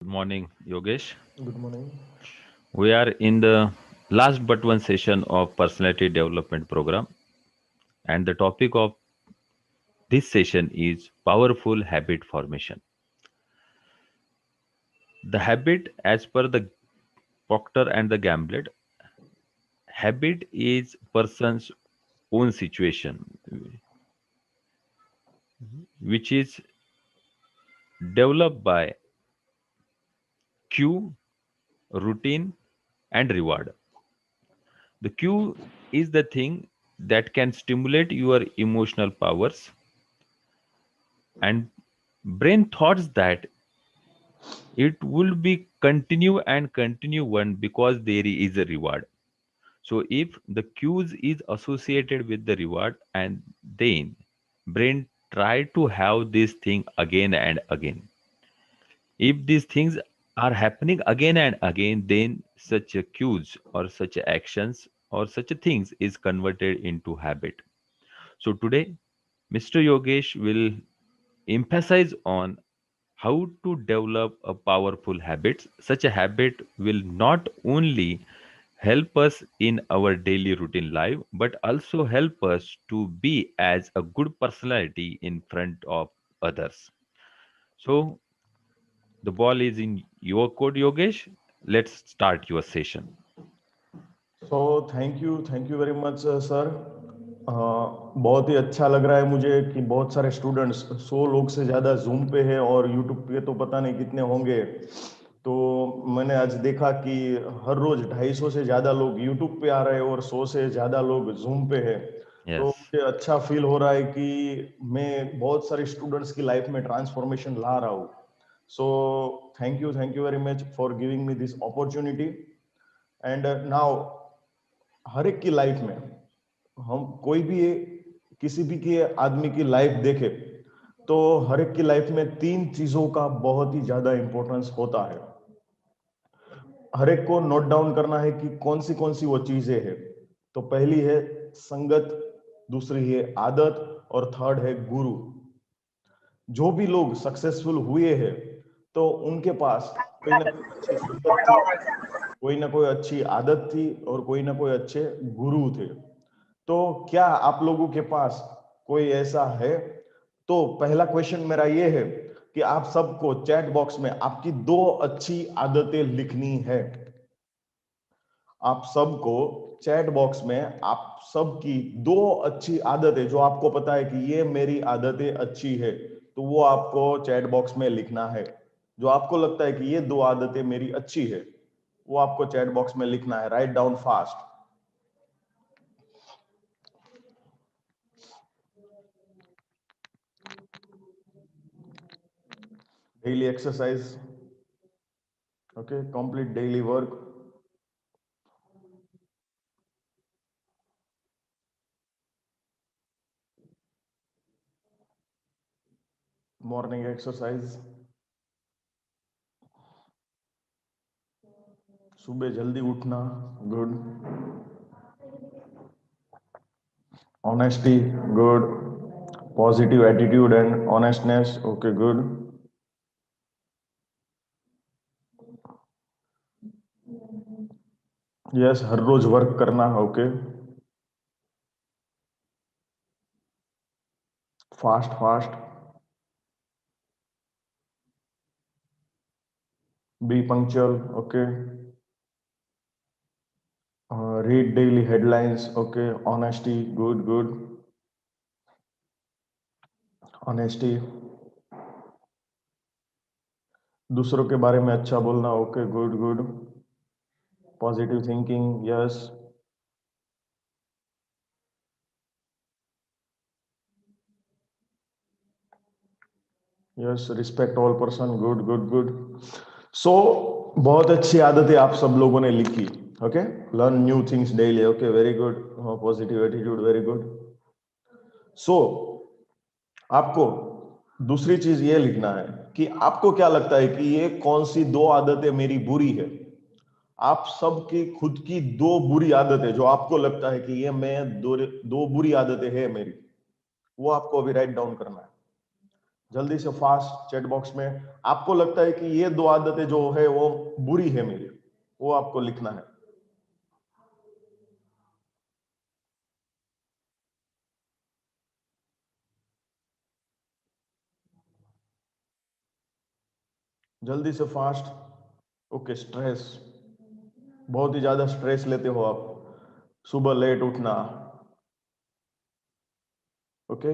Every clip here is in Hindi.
Good morning, Yogesh. Good morning. We are in the last but one session of personality development program, and the topic of this session is powerful habit formation. The habit, as per the Procter and the Gamble, habit is person's own situation, which is developed by cue, routine, and reward. The cue is the thing that can stimulate your emotional powers and brain thoughts that it will be continue and continue one because there is a reward. So if the cues is associated with the reward and then brain try to have this thing again and again. If these things are happening again and again, then such a cues or such a actions or such a things is converted into habit. So today Mr. Yogesh will emphasize on how to develop a powerful habits. Such a habit will not only help us in our daily routine life but also help us to be as a good personality in front of others. So the ball is in your court, Yogesh. Let's start your session. So thank you very much, sir. बहुत ही अच्छा लग रहा है मुझे कि बहुत सारे स्टूडेंट्स 100 लोग से ज़्यादा जूम पे है और यूट्यूब पे तो पता नहीं कितने होंगे। तो मैंने आज देखा कि हर रोज 250 से ज़्यादा लोग यूट्यूब पे आ रहे हैं और 100 से ज़्यादा लोग जूम पे है। तो Yes. मुझे अच्छा फील हो रहा है कि मैं बहुत सारे स्टूडेंट्स की लाइफ में ट्रांसफॉर्मेशन ला रहा हूँ। So thank you very much for giving me this opportunity. And now हर एक की लाइफ में हम कोई भी किसी भी की आदमी की लाइफ देखे तो हर एक की लाइफ में 3 चीजों का बहुत ही ज्यादा इंपॉर्टेंस होता है। हर एक को नोट डाउन करना है कि कौन सी वो चीजें हैं। तो पहली है संगत, दूसरी है आदत और थर्ड है गुरु। जो भी लोग सक्सेसफुल हुए हैं तो उनके पास कोई ना कोई अच्छी संगत थी, कोई ना कोई अच्छी आदत थी और कोई ना कोई अच्छे गुरु थे। तो क्या आप लोगों के पास कोई ऐसा है? तो पहला क्वेश्चन मेरा ये है कि आप सबको चैट बॉक्स में आपकी 2 अच्छी आदतें लिखनी है। आप सबको चैट बॉक्स में आप सबकी 2 अच्छी आदतें, जो आपको पता है कि ये मेरी आदतें अच्छी है, तो वो आपको चैट बॉक्स में लिखना है। जो आपको लगता है कि ये 2 आदतें मेरी अच्छी है, वो आपको चैट बॉक्स में लिखना है। Write down fast. Daily exercise, okay, complete daily work, morning exercise, सुबह जल्दी उठना, good, honesty, good, positive attitude and honestness, okay, good, yes, हर रोज वर्क करना, okay, fast fast, be punctual, okay, read daily headlines, okay, honesty, good good, honesty, दूसरों के बारे में अच्छा बोलना, okay, good good, positive thinking, yes, yes, respect all person, good good good. So बहुत अच्छी आदतें आप सब लोगों ने लिखी, okay, learn new things daily, okay, very good, positive attitude, very good. So आपको दूसरी चीज ये लिखना है कि आपको क्या लगता है कि ये कौन सी 2 आदतें मेरी बुरी है। आप सबकी खुद की 2 बुरी आदतें जो आपको लगता है कि ये मैं 2 बुरी आदतें हैं मेरी, वो आपको अभी राइट डाउन करना है। जल्दी से फास्ट चैट बॉक्स में आपको लगता है कि ये दो आदतें जो है वो बुरी है मेरी, वो आपको लिखना है। जल्दी से फास्ट। ओके, स्ट्रेस, बहुत ही ज्यादा स्ट्रेस लेते हो आप, सुबह लेट उठना। ओके,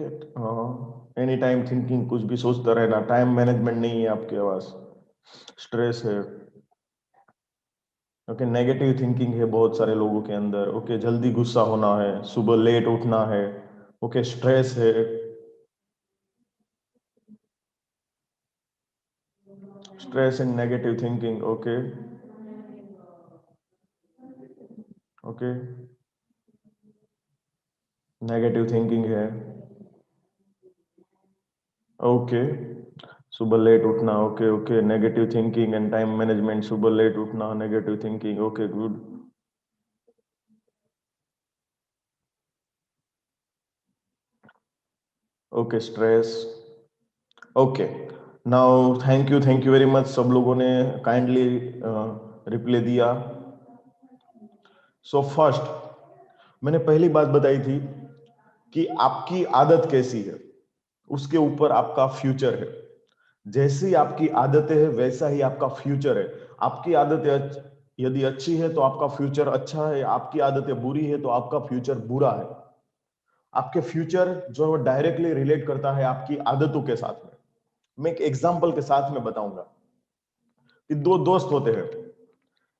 एनी टाइम थिंकिंग, कुछ भी सोचता रहना, टाइम मैनेजमेंट नहीं है आपके पास, स्ट्रेस है। ओके, नेगेटिव थिंकिंग है बहुत सारे लोगों के अंदर। ओके, जल्दी गुस्सा होना है, सुबह लेट उठना है। ओके, स्ट्रेस है। Stress and negative thinking. Okay, okay, negative thinking है। ओके, सुबह लेट उठना। Okay, okay, negative thinking and time management, सुबह लेट उठना, negative thinking. Okay, good. Okay, stress. Okay, now thank you very much, सब लोगों ने काइंडली रिप्लाई दिया। सो फर्स्ट, मैंने पहली बात बताई थी कि आपकी आदत कैसी है उसके ऊपर आपका फ्यूचर है। जैसी आपकी आदतें है वैसा ही आपका फ्यूचर है। आपकी आदतें यदि अच्छी है तो आपका फ्यूचर अच्छा है, आपकी आदतें बुरी है तो आपका फ्यूचर बुरा है। आपके फ्यूचर जो है डायरेक्टली रिलेट करता है आपकी आदतों के साथ में। मैं एक एग्जांपल के साथ में बताऊंगा कि दो दोस्त होते हैं,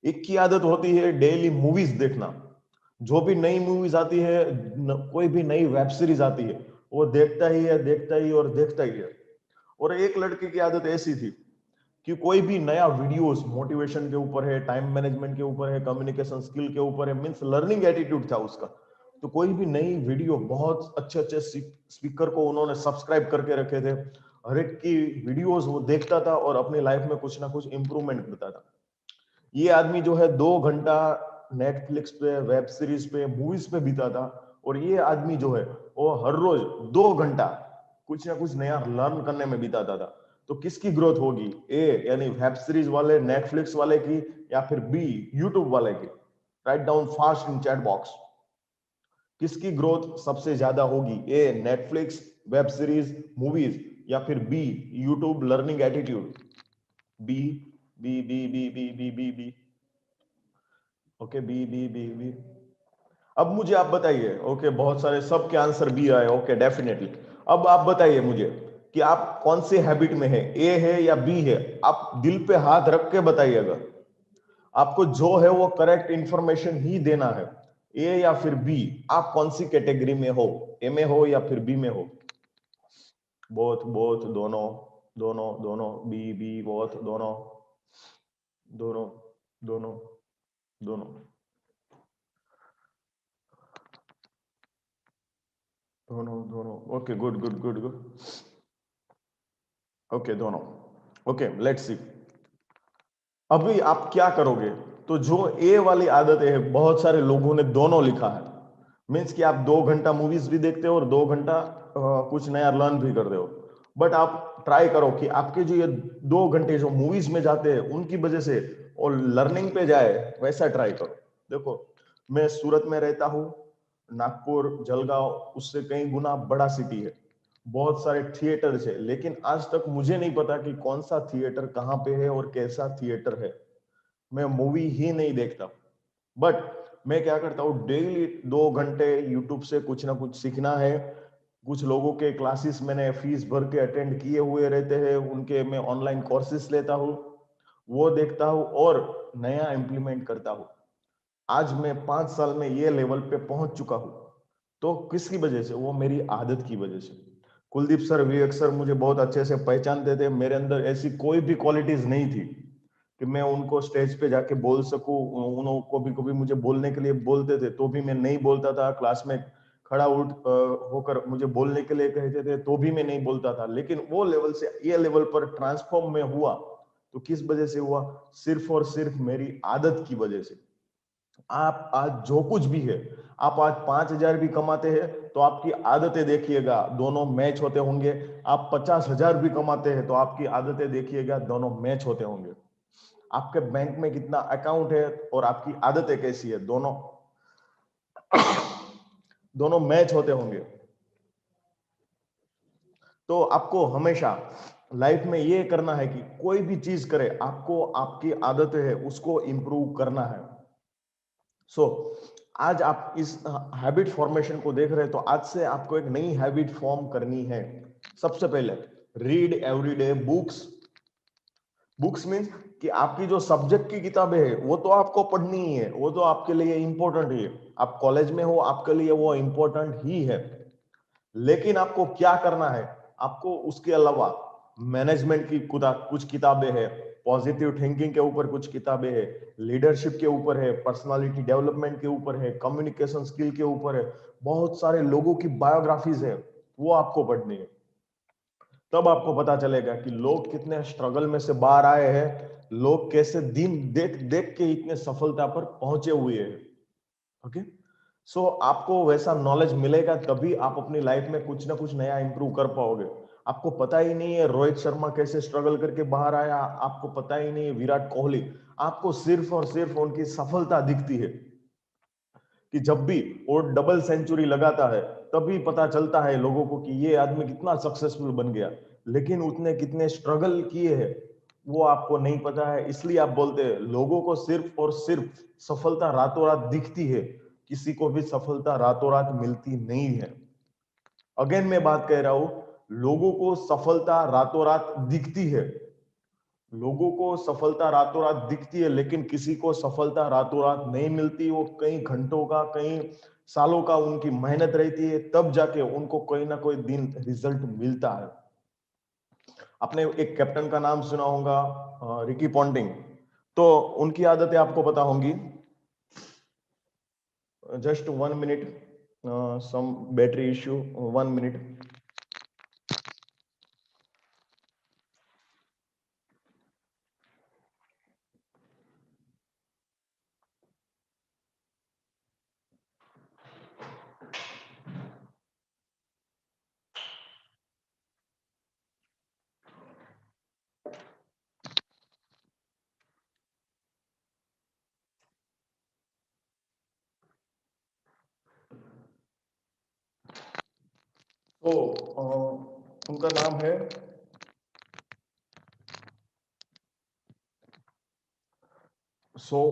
एक की आदत होती है डेली मूवीज देखना। जो भी नई मूवीज आती है, कोई भी नई वेब सीरीज आती है, वो देखता ही है, देखता ही और देखता ही है। और एक लड़के की आदत ऐसी थी कि कोई भी नया वीडियोस मोटिवेशन के ऊपर है, टाइम मैनेजमेंट के ऊपर है, कम्युनिकेशन स्किल के ऊपर है, मींस लर्निंग एटीट्यूड था उसका। तो कोई भी नई वीडियो, बहुत अच्छे अच्छे स्पीकर को उन्होंने सब्सक्राइब करके रखे थे, हर एक की वीडियोस वो देखता था और अपनी लाइफ में कुछ ना कुछ इंप्रूवमेंट करता था। ये आदमी जो है 2 घंटा नेटफ्लिक्स पे, वेब सीरीज पे, मूवीज पे बीता था। और ये आदमी जो है वो हर रोज 2 घंटा कुछ ना कुछ नया लर्न करने में बिताता था। तो किसकी ग्रोथ होगी? ए यानी वेब सीरीज वाले, नेटफ्लिक्स वाले की, या फिर बी यूट्यूब वाले की? Write down fast in chat box, किसकी ग्रोथ सबसे ज्यादा होगी? A Netflix, web series, movies, या फिर B YouTube learning attitude? B, B, B, B, B, B, B, B. Okay, B, B, B, B. अब मुझे आप बताइए। ओके, बहुत सारे सबके आंसर बी आए। Okay, definitely. अब आप बताइए मुझे कि आप कौन सी हैबिट में है, ए है या बी है? आप दिल पे हाथ रख के बताइएगा। आपको जो है वो करेक्ट इंफॉर्मेशन ही देना है। ए या फिर बी, आप कौन सी कैटेगरी में हो? ए में हो या फिर बी में हो? बोथ, बोथ, दोनों, दोनों, दोनों, बी, बी, बोथ, दोनों, दोनों, दोनों, दोनों, दोनों, दोनों। Okay, good, good, good, good. Okay, दोनों। Okay, let's see. अभी आप क्या करोगे? तो जो ए वाली आदत है, बहुत सारे लोगों ने दोनों लिखा है। मीन्स कि आप 2 घंटा मूवीज भी देखते हो और 2 घंटा कुछ नया लर्न भी कर रहे हो। बट आप ट्राई करो कि आपके जो ये 2 घंटे जो मूवीज में जाते हैं उनकी वजह से और लर्निंग पे जाए, वैसा ट्राई करो। देखो, मैं सूरत में रहता हूँ, नागपुर, जलगांव उससे कई गुना बड़ा सिटी है, बहुत सारे थिएटर्स है, लेकिन आज तक मुझे नहीं पता कि कौन सा थिएटर कहाँ पे है और कैसा थिएटर है। मैं मूवी ही नहीं देखता। बट मैं क्या करता हूँ, डेली 2 घंटे यूट्यूब से कुछ ना कुछ सीखना है। कुछ लोगों के क्लासेस मैंने फीस भर के अटेंड किए हुए रहते हैं, उनके मैं ऑनलाइन कोर्सेस लेता हूँ, वो देखता हूँ और नया इम्प्लीमेंट करता हूँ। आज मैं 5 साल में ये लेवल पे पहुंच चुका हूँ। तो किसकी वजह से? वो मेरी आदत की वजह से। कुलदीप सर, विवेक सर मुझे बहुत अच्छे से पहचानते थे। मेरे अंदर ऐसी कोई भी क्वालिटीज नहीं थी कि मैं उनको स्टेज पे जाके बोल सकूं। उन्होंने कभी कभी मुझे बोलने के लिए बोलते थे तो भी मैं नहीं बोलता था। क्लास में खड़ा उठ होकर मुझे बोलने के लिए कहते थे तो भी मैं नहीं बोलता था। लेकिन वो लेवल से ये लेवल पर ट्रांसफॉर्म में हुआ तो किस वजह से हुआ? सिर्फ और सिर्फ मेरी आदत की वजह से। आप आज जो कुछ भी है, आप आज 5,000 भी कमाते हैं तो आपकी आदतें देखिएगा दोनों मैच होते होंगे। आप 50,000 भी कमाते हैं तो आपकी आदतें देखिएगा दोनों मैच होते होंगे। आपके बैंक में कितना अकाउंट है और आपकी आदतें कैसी है, दोनों दोनों मैच होते होंगे। तो आपको हमेशा लाइफ में ये करना है कि कोई भी चीज करे, आपको आपकी आदतें है उसको इंप्रूव करना है। सो आज आप इस हैबिट फॉर्मेशन को देख रहे हैं, तो आज से आपको एक नई हैबिट फॉर्म करनी है। सबसे पहले read everyday books. Books means कि आपकी जो सब्जेक्ट की किताबें है वो तो आपको पढ़नी ही है, वो तो आपके लिए इंपॉर्टेंट ही है। आप कॉलेज में हो, आपके लिए वो इंपॉर्टेंट ही है। लेकिन आपको क्या करना है, आपको उसके अलावा मैनेजमेंट की कुछ किताबें हैं, पॉजिटिव थिंकिंग के ऊपर कुछ किताबें हैं, लीडरशिप के ऊपर है, पर्सनालिटी डेवलपमेंट के ऊपर है, कम्युनिकेशन स्किल के ऊपर है, बहुत सारे लोगों की बायोग्राफीज है, वो आपको पढ़नी है। तब आपको पता चलेगा कि लोग कितने स्ट्रगल में से बाहर आए हैं, लोग कैसे दिन देख देख के इतने सफलता पर पहुंचे हुए हैं। ओके, सो आपको वैसा नॉलेज मिलेगा तभी आप अपनी लाइफ में कुछ ना कुछ नया इंप्रूव कर पाओगे। आपको पता ही नहीं है रोहित शर्मा कैसे स्ट्रगल करके बाहर आया, आपको पता ही नहीं है विराट कोहली, आपको सिर्फ और सिर्फ उनकी सफलता दिखती है कि जब भी वो डबल सेंचुरी लगाता है तभी पता चलता है लोगों को कि ये आदमी कितना सक्सेसफुल बन गया। लेकिन उसने कितने स्ट्रगल किए हैं वो आपको नहीं पता है। इसलिए आप बोलते हैं लोगों को सिर्फ और सिर्फ सफलता रातों रात दिखती है, किसी को भी सफलता रातों रात मिलती नहीं है। अगेन मैं बात कह रहा हूं, लोगों को सफलता रातों रात दिखती है, लोगों को सफलता रातों रात दिखती है, लेकिन किसी को सफलता रातों रात नहीं मिलती। वो कई घंटों का, कई सालों का उनकी मेहनत रहती है, तब जाके उनको कोई ना कोई दिन रिजल्ट मिलता है। आपने एक कैप्टन का नाम सुना होगा, रिकी पॉन्टिंग। तो उनकी आदतें आपको पता होंगी। जस्ट 1 मिनट, सम बैटरी इश्यू, 1 मिनट। तो उनका नाम है,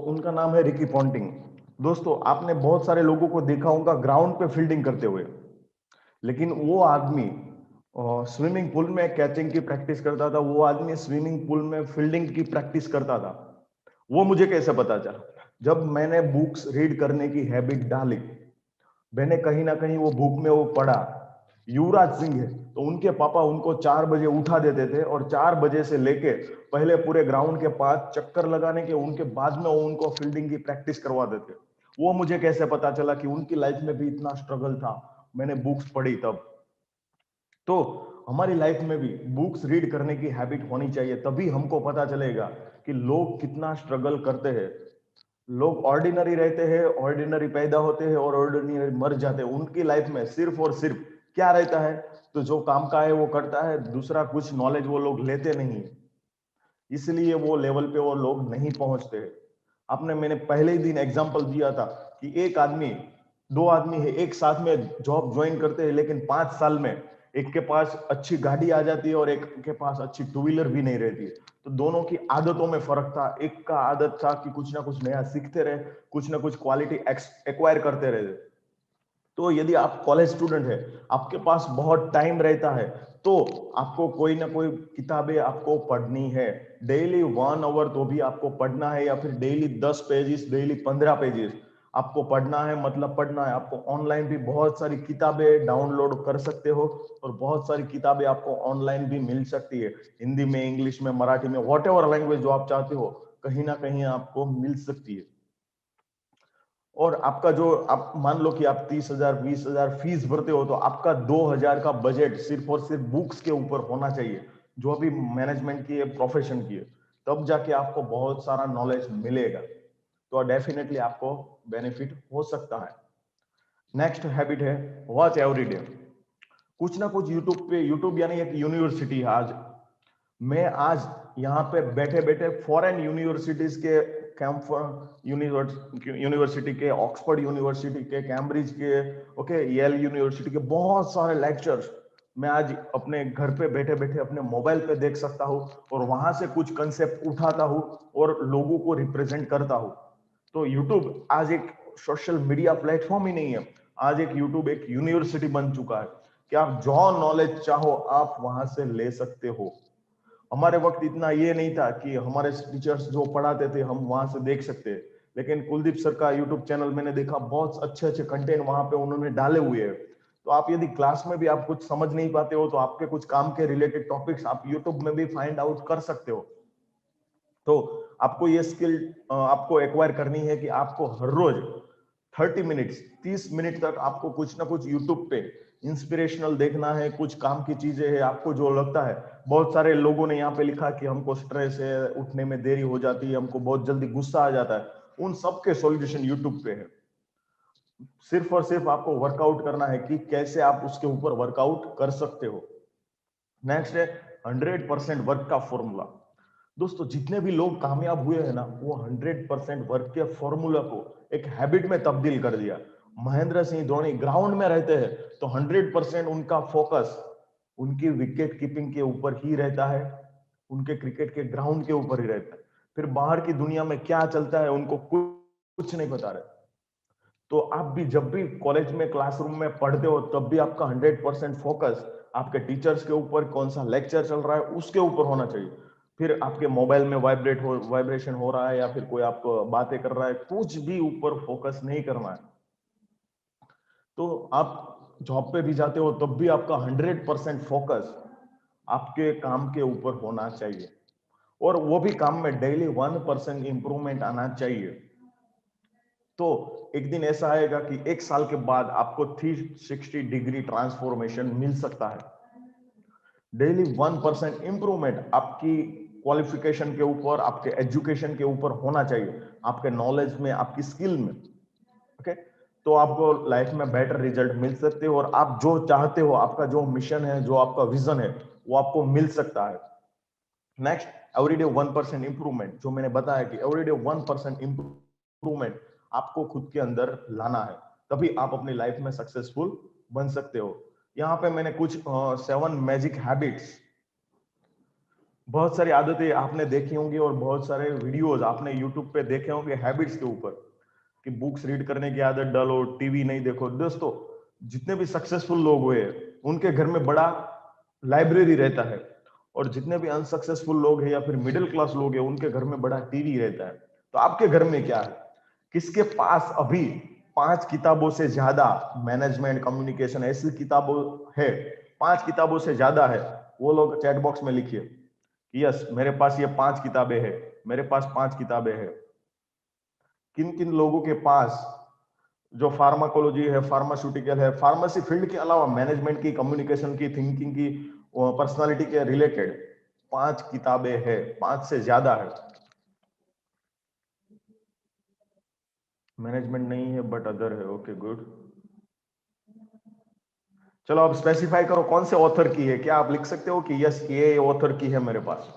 उनका नाम है रिकी पॉन्टिंग। दोस्तों आपने बहुत सारे लोगों को देखा होगा ग्राउंड पे फील्डिंग करते हुए, लेकिन वो आदमी स्विमिंग पूल में कैचिंग की प्रैक्टिस करता था, वो आदमी स्विमिंग पूल में फील्डिंग की प्रैक्टिस करता था। वो मुझे कैसे पता चला, जब मैंने बुक्स रीड करने की हैबिट डाली, मैंने कहीं ना कहीं वो बुक में वो पढ़ा। युवराज सिंह है तो उनके पापा उनको 4 बजे उठा देते थे और 4 बजे से लेके पहले पूरे ग्राउंड के पास चक्कर लगाने के, उनके बाद में वो उनको फील्डिंग की प्रैक्टिस करवा देते। वो मुझे कैसे पता चला कि उनकी लाइफ में भी इतना स्ट्रगल था, मैंने बुक्स पढ़ी तब। तो हमारी लाइफ में भी बुक्स रीड करने की हैबिट होनी चाहिए, तभी हमको पता चलेगा कि लोग कितना स्ट्रगल करते हैं। लोग ऑर्डिनरी रहते हैं, ऑर्डिनरी पैदा होते हैं और ऑर्डिनरी मर जाते हैं। उनकी लाइफ में सिर्फ और सिर्फ क्या रहता है, तो जो काम का है वो करता है, दूसरा कुछ नॉलेज वो लोग लेते नहीं है, इसलिए वो लेवल पे वो लोग नहीं पहुंचते हैं। आपने, मैंने पहले ही दिन एग्जांपल दिया था कि एक आदमी, दो आदमी है एक साथ में जॉब ज्वाइन करते हैं, लेकिन 5 साल में एक के पास अच्छी गाड़ी आ जाती है और एक के पास अच्छी टू व्हीलर भी नहीं रहती है। तो दोनों की आदतों में फर्क था। एक का आदत था कि कुछ ना कुछ नया सीखते रहे, कुछ ना कुछ क्वालिटी एक्वायर करते रहे। तो यदि आप कॉलेज स्टूडेंट है, आपके पास बहुत टाइम रहता है, तो आपको कोई ना कोई किताबें आपको पढ़नी है। डेली 1 आवर तो भी आपको पढ़ना है, या फिर डेली 10 पेजेस, डेली 15 पेजेस आपको पढ़ना है। मतलब पढ़ना है आपको। ऑनलाइन भी बहुत सारी किताबें डाउनलोड कर सकते हो और बहुत सारी किताबें आपको ऑनलाइन भी मिल सकती है, हिंदी में, इंग्लिश में, मराठी में, वॉट एवर लैंग्वेज जो आप चाहते हो, कहीं ना कहीं आपको मिल सकती है। और आपका जो, आप मान लो कि आप 30,000 20,000 फीस भरते हो, तो आपका 2,000 का बजट सिर्फ और सिर्फ बुक्स के ऊपर होना चाहिए, जो भी मैनेजमेंट की है, प्रोफेशन की है, तब जाके आपको बहुत सारा नॉलेज मिलेगा। तो डेफिनेटली आपको बेनिफिट हो सकता है। नेक्स्ट हैबिट है वॉच एवरी डे। कुछ ना कुछ यूट्यूब पे, यूट्यूब यानी एक यूनिवर्सिटी है। आज यहाँ पे बैठे बैठे फॉरेन यूनिवर्सिटीज के, यूनिवर्सिटी के, ऑक्सफोर्ड यूनिवर्सिटी के, कैम्ब्रिज के, ओके, येल यूनिवर्सिटी के बहुत सारे लेक्चर्स मैं आज अपने घर पे बैठे बैठे अपने मोबाइल पे देख सकता हूँ और वहां से कुछ कंसेप्ट उठाता हूँ और लोगों को रिप्रेजेंट करता हूँ। तो यूट्यूब आज एक सोशल मीडिया प्लेटफॉर्म ही नहीं है, आज एक यूट्यूब एक यूनिवर्सिटी बन चुका है कि आप जो नॉलेज चाहो आप वहां से ले सकते हो। हमारे वक्त इतना ये नहीं था कि हमारे टीचर्स जो पढ़ाते थे हम वहां से देख सकते हैं, लेकिन कुलदीप सर का यूट्यूब चैनल मैंने देखा, बहुत अच्छे अच्छे कंटेंट वहां पे उन्होंने डाले हुए हैं। तो आप यदि क्लास में भी आप कुछ समझ नहीं पाते हो तो आपके कुछ काम के रिलेटेड टॉपिक्स आप यूट्यूब में भी फाइंड आउट कर सकते हो। तो आपको ये स्किल आपको एक्वायर करनी है कि आपको हर रोज 30 मिनट तक आपको कुछ ना कुछ यूट्यूब पे इंस्पिरेशनल देखना है, कुछ काम की चीजें है आपको जो लगता है। बहुत सारे लोगों ने यहाँ पे लिखा कि हमको स्ट्रेस है, उठने में देरी हो जाती है, हमको बहुत जल्दी गुस्सा आ जाता है, उन सब के सॉल्यूशन यूट्यूब पे है। सिर्फ और सिर्फ आपको वर्कआउट करना है कि कैसे आप उसके ऊपर वर्कआउट कर सकते हो। नेक्स्ट है 100% वर्क का फॉर्मूला। दोस्तों जितने भी लोग कामयाब हुए हैं ना, वो 100% वर्क के फॉर्मूला को एक हैबिट में तब्दील कर दिया। महेंद्र सिंह धोनी ग्राउंड में रहते हैं तो 100% उनका फोकस उनकी विकेट कीपिंग के ऊपर ही रहता है, उनके क्रिकेट के ग्राउंड के ऊपर ही रहता है। फिर बाहर की दुनिया में क्या चलता है उनको कुछ नहीं पता रहता। तो आप भी जब भी कॉलेज में क्लासरूम में पढ़ते हो तब भी आपका 100% फोकस आपके टीचर्स के ऊपर, कौन सा लेक्चर चल रहा है उसके ऊपर होना चाहिए। फिर आपके मोबाइल में वाइब्रेशन हो रहा है या फिर कोई आपको बातें कर रहा है, कुछ भी ऊपर फोकस नहीं करना है। तो आप जॉब पे भी जाते हो तब भी आपका 100% फोकस आपके काम के ऊपर होना चाहिए और वो भी काम में डेली 1% इंप्रूवमेंट आना चाहिए। तो एक दिन ऐसा आएगा कि एक साल के बाद आपको 360 डिग्री ट्रांसफॉर्मेशन मिल सकता है। डेली 1% इंप्रूवमेंट आपकी क्वालिफिकेशन के ऊपर, आपके एजुकेशन के ऊपर होना चाहिए, आपके नॉलेज में, आपकी स्किल में। ओके, तो आपको लाइफ में बेटर रिजल्ट मिल सकते हो और आप जो चाहते हो, आपका जो मिशन है, जो आपका विजन है, वो आपको मिल सकता है। Next, everyday 1% improvement. जो मैंने बताया कि एवरीडे 1% इंप्रूवमेंट आपको खुद के अंदर लाना है, तभी आप अपनी लाइफ में सक्सेसफुल बन सकते हो। यहाँ पे मैंने कुछ 7 मैजिक हैबिट्स, बहुत सारी आदतें आपने देखी होंगी और बहुत सारे वीडियोस आपने यूट्यूब पे देखे होंगे हैबिट्स के ऊपर, कि बुक्स रीड करने की आदत डालो, टीवी नहीं देखो। दोस्तों जितने भी सक्सेसफुल लोग हुए उनके घर में बड़ा लाइब्रेरी रहता है, और जितने भी अनसक्सेसफुल लोग हैं या फिर मिडिल क्लास लोग हैं उनके घर में बड़ा टीवी रहता है। तो आपके घर में क्या है? किसके पास अभी 5 किताबों से ज्यादा मैनेजमेंट, कम्युनिकेशन ऐसी किताबों है, 5 किताबों से ज्यादा है? वो लोग चैट बॉक्स में लिखिए, यस मेरे पास ये 5 किताबें हैं, मेरे पास 5 किताबें हैं। किन किन लोगों के पास जो फार्माकोलॉजी है, फार्मास्यूटिकल है, फार्मेसी फील्ड के अलावा मैनेजमेंट की, कम्युनिकेशन की, थिंकिंग की, पर्सनालिटी के रिलेटेड 5 किताबें है, 5 से ज्यादा है। मैनेजमेंट नहीं है बट अदर है, ओके गुड। चलो अब स्पेसिफाई करो कौन से ऑथर की है। क्या आप लिख सकते हो कि यस ये ऑथर की है मेरे पास?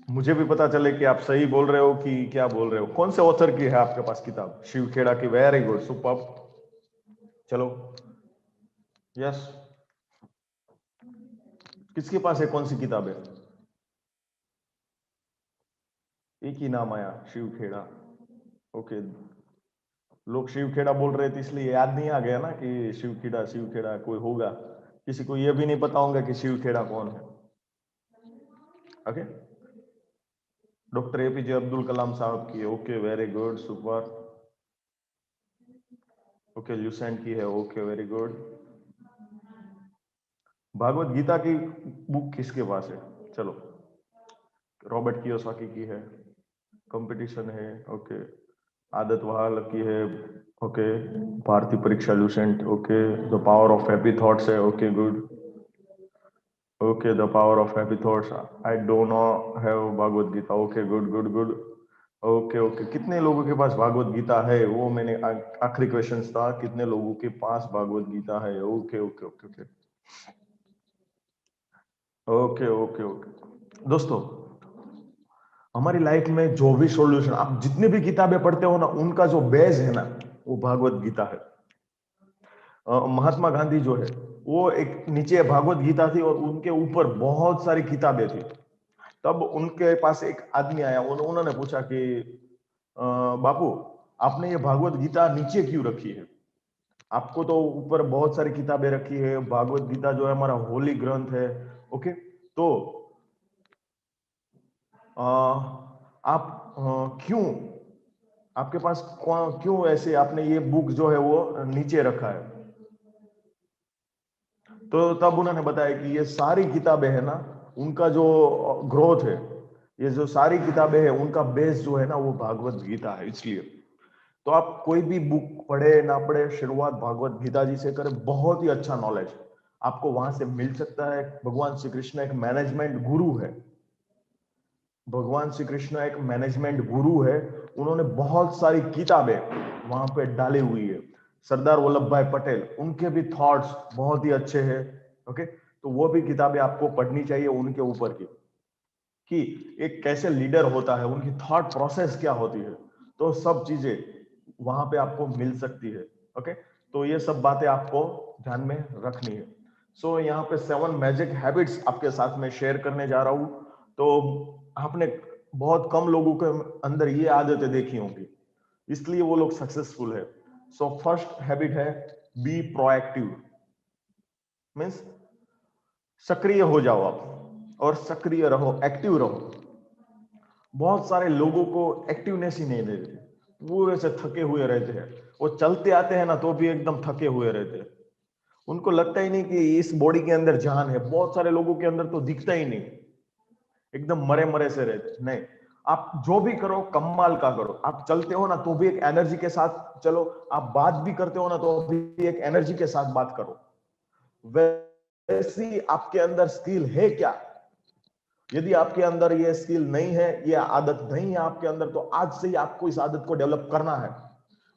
मुझे भी पता चले कि आप सही बोल रहे हो कि क्या बोल रहे हो। कौन से ऑथर की है आपके पास किताब? शिव खेड़ा की, वेरी गुड, सुपर्ब। चलो यस, किसके पास है, कौन सी किताब है? एक ही नाम आया, शिव खेड़ा। ओके, लोग शिव खेड़ा बोल रहे थे इसलिए याद नहीं आ गया ना कि शिव खेड़ा कोई होगा। किसी को यह भी नहीं पता होगा कि शिव खेड़ा कौन है। Okay, doctor APJ Abdul Kalam साहब की है, okay very good, super. Okay, Lucent की है, okay very good. Bhagavad Gita की बुक किसके पास है? चलो, रॉबर्ट कियोसाकी की है, कंपटीशन है, ओके। आदत वहाल की है, ओके। भारतीय परीक्षा, Lucent, okay. The power of happy thoughts है, okay good. Okay, the power of happy thoughts, I don't know have Bhagavad Gita, okay good good good. Okay okay, कितने लोगों के पास भागवत गीता है, वो मैंने आखिरी क्वेश्चन था, कितने लोगों के पास भागवत गीता है? Okay okay okay okay okay okay okay. दोस्तों, हमारी लाइफ में जो भी सॉल्यूशन, आप जितनी भी किताबें पढ़ते हो ना, उनका जो बेस है ना, वो भागवत गीता है। महात्मा गांधी जो है, वो एक नीचे भागवत गीता थी और उनके ऊपर बहुत सारी किताबें थी। तब उनके पास एक आदमी आया, उन्होंने पूछा कि बापू, आपने ये भागवत गीता नीचे क्यों रखी है? आपको तो ऊपर बहुत सारी किताबें रखी है, भागवत गीता जो है हमारा होली ग्रंथ है। ओके, तो आप क्यों, आपके पास क्यों ऐसे आपने ये बुक जो है वो नीचे रखा है? तो तब उन्होंने बताया कि ये सारी किताबें है ना, उनका जो ग्रोथ है, ये जो सारी किताबें हैं उनका बेस जो है ना, वो भागवत गीता है। इसलिए तो आप कोई भी बुक पढ़े ना पढ़े, शुरुआत भागवत गीता जी से करें, बहुत ही अच्छा नॉलेज आपको वहां से मिल सकता है। भगवान श्री कृष्ण एक मैनेजमेंट गुरु है, भगवान श्री कृष्ण एक मैनेजमेंट गुरु है। उन्होंने बहुत सारी किताबें वहां पे डाली हुई है। सरदार वल्लभ भाई पटेल, उनके भी थॉट्स बहुत ही अच्छे हैं। ओके, तो वो भी किताबें आपको पढ़नी चाहिए उनके ऊपर की, कि एक कैसे लीडर होता है, उनकी थॉट प्रोसेस क्या होती है। तो सब चीजें वहां पे आपको मिल सकती है। ओके, तो ये सब बातें आपको ध्यान में रखनी है। सो यहाँ पे 7 मैजिक हैबिट्स आपके साथ में शेयर करने जा रहा हूं। तो आपने बहुत कम लोगों के अंदर ये आदतें देखी होंगी, इसलिए वो लोग सक्सेसफुल है। सो फर्स्ट हैबिट है, बी प्रोएक्टिव। मीन्स सक्रिय हो जाओ आप, और सक्रिय रहो, एक्टिव रहो। बहुत सारे लोगों को एक्टिवनेस ही नहीं देते, पूरे से थके हुए रहते हैं। वो चलते आते हैं ना, तो भी एकदम थके हुए रहते हैं। उनको लगता ही नहीं कि इस बॉडी के अंदर जान है। बहुत सारे लोगों के अंदर तो दिखता ही नहीं, एकदम मरे मरे से रहते। नहीं, आप जो भी करो कमाल का करो। आप चलते हो ना, तो भी एक एनर्जी के साथ चलो। आप बात भी करते हो ना, तो भी एक एनर्जी के साथ बात करो। वैसी आपके अंदर स्किल है क्या? यदि आपके अंदर ये स्किल नहीं है, ये आदत नहीं है आपके अंदर, तो आज से ही आपको इस आदत को डेवलप करना है।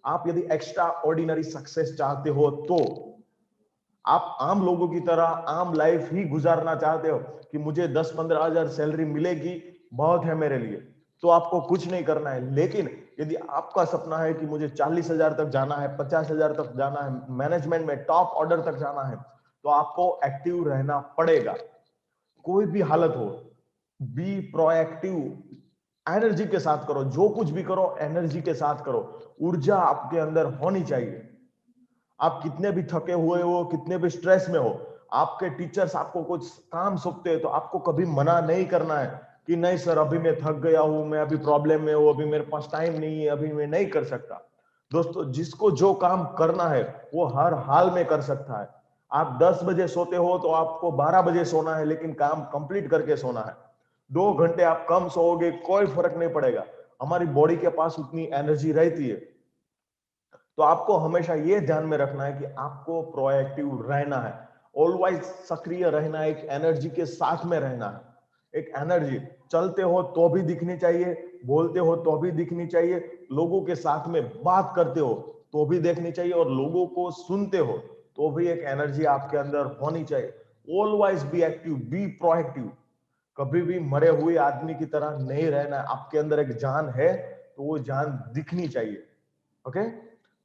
आप यदि एक्स्ट्रा ऑर्डिनरी सक्सेस चाहते हो, तो आप आम लोगों की तरह आम लाइफ ही गुजारना चाहते हो कि मुझे 10-15 हजार सैलरी मिलेगी, बहुत है मेरे लिए, तो आपको कुछ नहीं करना है। लेकिन यदि आपका सपना है कि मुझे 40,000 तक जाना है, 50,000 तक जाना है, मैनेजमेंट में टॉप ऑर्डर तक जाना है, तो आपको एक्टिव रहना पड़ेगा, कोई भी हालत हो। बी प्रोएक्टिव, एनर्जी के साथ करो। जो कुछ भी करो, एनर्जी के साथ करो। ऊर्जा आपके अंदर होनी चाहिए। आप कितने भी थके हुए हो, कितने भी स्ट्रेस में हो, आपके टीचर्स आपको कुछ काम सौंपते हैं, तो आपको कभी मना नहीं करना है कि नहीं सर, अभी मैं थक गया हूं, मैं अभी प्रॉब्लम में हूं, अभी मेरे पास टाइम नहीं है, अभी मैं नहीं कर सकता। दोस्तों, जिसको जो काम करना है वो हर हाल में कर सकता है। आप 10 बजे सोते हो तो आपको 12 बजे सोना है, लेकिन काम कंप्लीट करके सोना है। 2 घंटे आप कम सोओगे, कोई फर्क नहीं पड़ेगा, हमारी बॉडी के पास उतनी एनर्जी रहती है। तो आपको हमेशा ये ध्यान में रखना है कि आपको प्रोएक्टिव रहना है, ऑलवेज सक्रिय रहना है, एक एनर्जी के साथ में रहना है। एक एनर्जी, चलते हो तो भी दिखनी चाहिए, बोलते हो तो भी दिखनी चाहिए, लोगों के साथ में बात करते हो तो भी देखनी चाहिए, और लोगों को सुनते हो तो भी एक एनर्जी आपके अंदर होनी चाहिए। Always be active, be proactive. कभी भी मरे हुए आदमी की तरह नहीं रहना है। आपके अंदर एक जान है, तो वो जान दिखनी चाहिए। ओके,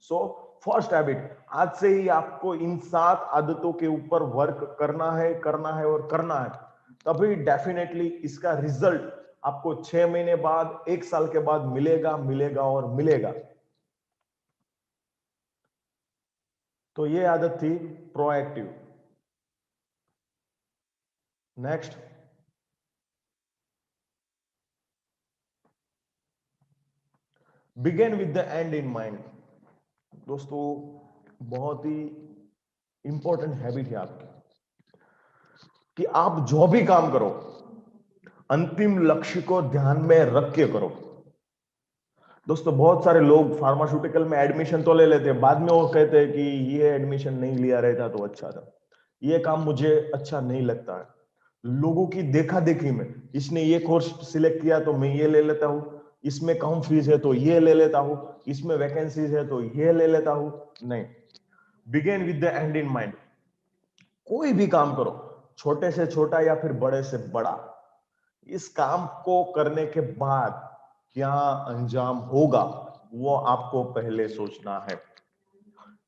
सो फर्स्ट हैबिट, आज से ही आपको इन 7 आदतों के ऊपर वर्क करना है, करना है और करना है। तभी डेफिनेटली इसका रिजल्ट आपको 6 महीने बाद, 1 साल के बाद मिलेगा, मिलेगा और मिलेगा। तो ये आदत थी proactive. Next, begin with the end in mind. दोस्तों, बहुत ही इंपॉर्टेंट हैबिट है आपकी, कि आप जो भी काम करो, अंतिम लक्ष्य को ध्यान में रख के करो। दोस्तों, बहुत सारे लोग फार्मास्यूटिकल में एडमिशन तो ले लेते हैं, बाद में वो कहते हैं कि ये एडमिशन नहीं लिया रहता तो अच्छा था, ये काम मुझे अच्छा नहीं लगता है। लोगों की देखा देखी में, इसने ये कोर्स सिलेक्ट किया तो मैं ये ले लेता हूं, इसमें कम फीस है तो ये ले लेता हूं, इसमें वैकेंसीज है तो ये ले लेता हूं। नहीं, begin with the end in mind. कोई भी काम करो, छोटे से छोटा या फिर बड़े से बड़ा, इस काम को करने के बाद क्या अंजाम होगा वो आपको पहले सोचना है।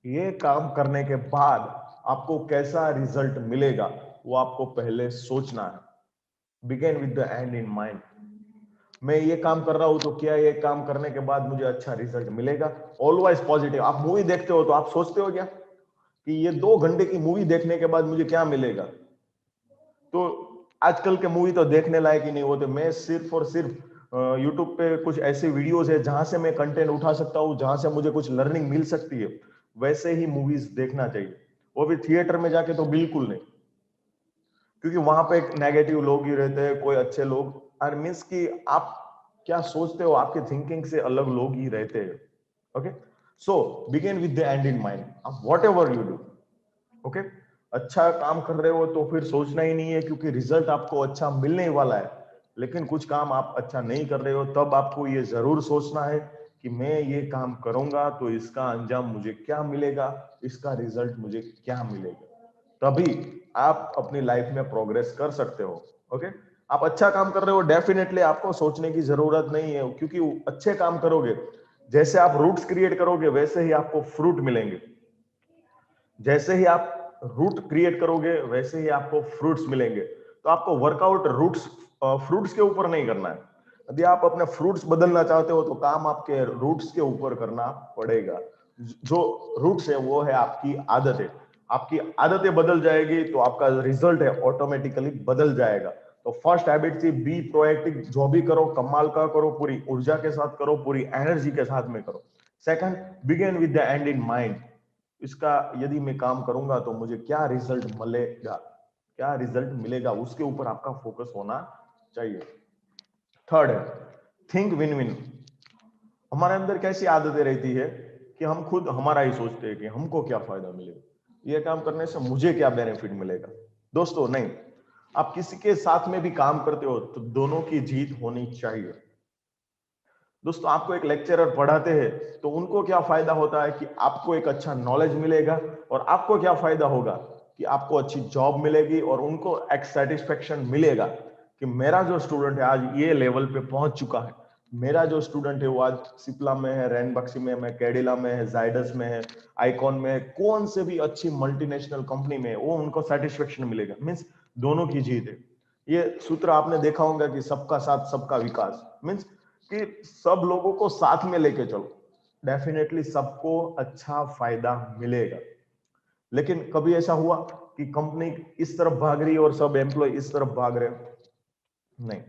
ये काम करने के बाद आपको कैसा रिजल्ट मिलेगा वो आपको पहले सोचना है। Begin with the end in mind. मैं ये काम कर रहा हूं तो क्या ये काम करने के बाद मुझे अच्छा रिजल्ट मिलेगा? Always positive. आप मूवी देखते हो तो आप सोचते हो क्या कि ये 2 घंटे की मूवी देखने के बाद मुझे क्या मिलेगा? तो आजकल के मूवी तो देखने लायक ही नहीं होते। मैं सिर्फ और सिर्फ यूट्यूब पे कुछ ऐसे वीडियोस है जहां से मैं कंटेंट उठा सकता हूं, जहां से मुझे कुछ लर्निंग मिल सकती है, वैसे ही मूवीज देखना चाहिए। वो भी थिएटर में जाके तो बिल्कुल नहीं, क्योंकि वहां पे एक नेगेटिव लोग ही रहते हैं, कोई अच्छे लोग और मीन्स कि आप क्या सोचते हो आपके थिंकिंग से अलग लोग ही रहते हैं। Okay, so begin with the end in mind. What ever you do, okay, अच्छा काम कर रहे हो तो फिर सोचना ही नहीं है, क्योंकि रिजल्ट आपको अच्छा मिलने ही वाला है। लेकिन कुछ काम आप अच्छा नहीं कर रहे हो तब आपको ये जरूर सोचना है कि मैं ये काम करूंगा तो इसका अंजाम मुझे क्या मिलेगा, इसका रिजल्ट मुझे क्या मिलेगा। तभी आप अपनी लाइफ में प्रोग्रेस कर सकते हो। ओके, आप अच्छा काम कर रहे हो, डेफिनेटली आपको सोचने की जरूरत नहीं है, क्योंकि अच्छे काम करोगे, जैसे आप रूट्स क्रिएट करोगे वैसे ही आपको फ्रूट मिलेंगे। जैसे ही आप रूट क्रिएट करोगे वैसे ही आपको फ्रूट्स मिलेंगे। तो आपको वर्कआउट रूट्स फ्रूट्स के ऊपर नहीं करना है। यदि आप अपने फ्रूट्स बदलना चाहते हो तो काम आपके रूट्स के ऊपर करना पड़ेगा। जो रूट्स है वो है आपकी आदतें। आपकी आदतें बदल जाएगी तो आपका रिजल्ट है ऑटोमेटिकली बदल जाएगा। तो फर्स्ट हैबिट थी बी प्रोएक्टिव। जो भी करो कमाल का करो, पूरी ऊर्जा के साथ करो, पूरी एनर्जी के साथ में करो। Second, begin with the end in mind. इसका यदि मैं काम करूंगा तो मुझे क्या रिजल्ट मिलेगा, क्या रिजल्ट मिलेगा, उसके ऊपर आपका फोकस होना चाहिए। थर्ड है थिंक विन विन। हमारे अंदर कैसी आदतें रहती है कि हम खुद हमारा ही सोचते हैं कि हमको क्या फायदा मिलेगा, ये काम करने से मुझे क्या बेनिफिट मिलेगा। दोस्तों नहीं, आप किसी के साथ में भी काम करते हो तो दोनों की जीत होनी चाहिए। दोस्तों आपको एक लेक्चरर पढ़ाते हैं तो उनको क्या फायदा होता है कि आपको एक अच्छा नॉलेज मिलेगा, और आपको क्या फायदा होगा कि आपको अच्छी जॉब मिलेगी और उनको एक सेटिस्फेक्शन मिलेगा कि मेरा जो स्टूडेंट है आज ये लेवल पे पहुंच चुका है। मेरा जो स्टूडेंट है वो आज सिप्ला में है, रैनबक्सी में है, कैडिला में है, जाइडस में है, आइकॉन में है, कौन से भी अच्छी मल्टीनेशनल कंपनी में है, वो उनको सेटिस्फेक्शन मिलेगा। मीन्स दोनों की जीत है। ये सूत्र आपने देखा होगा कि सबका साथ सबका विकास, मीन्स कि सब लोगों को साथ में लेके चलो, डेफिनेटली सबको अच्छा फायदा मिलेगा। लेकिन कभी ऐसा हुआ कि कंपनी इस तरफ भाग रही है और सब एम्प्लॉय इस तरफ भाग रहे हैं? नहीं,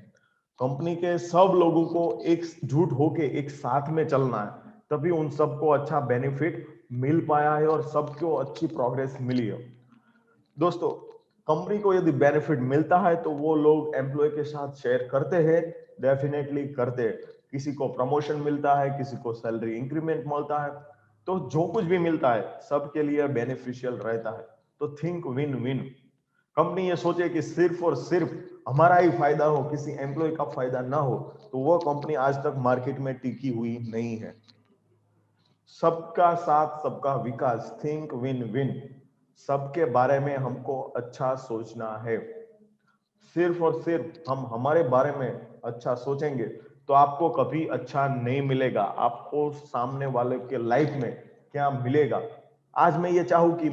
कंपनी के सब लोगों को एकजुट होके एक साथ में चलना है, तभी उन सबको अच्छा बेनिफिट मिल पाया है और सबको अच्छी प्रोग्रेस मिली है। दोस्तों कंपनी को यदि बेनिफिट मिलता है तो वो लोग एम्प्लॉय के साथ शेयर करते हैं, डेफिनेटली करते हैं। किसी को प्रमोशन मिलता है, किसी को सैलरी इंक्रीमेंट मिलता है, तो जो कुछ भी मिलता है सबके लिए बेनिफिशियल रहता है। तो थिंक विन विन। कंपनी ये सोचे कि सिर्फ और सिर्फ हमारा ही फायदा हो, किसी एम्प्लॉय का फायदा ना हो, तो वो कंपनी आज तक मार्केट में टिकी हुई नहीं है। सबका साथ सबका विकास, थिंक विन विन। सबके बारे में हमको अच्छा सोचना है। सिर्फ और सिर्फ हम हमारे बारे में अच्छा सोचेंगे तो आपको कभी अच्छा नहीं मिलेगा। आपको सामने वाले के लाइफ में क्या मिलेगा। आज मैं ये चाहूं कि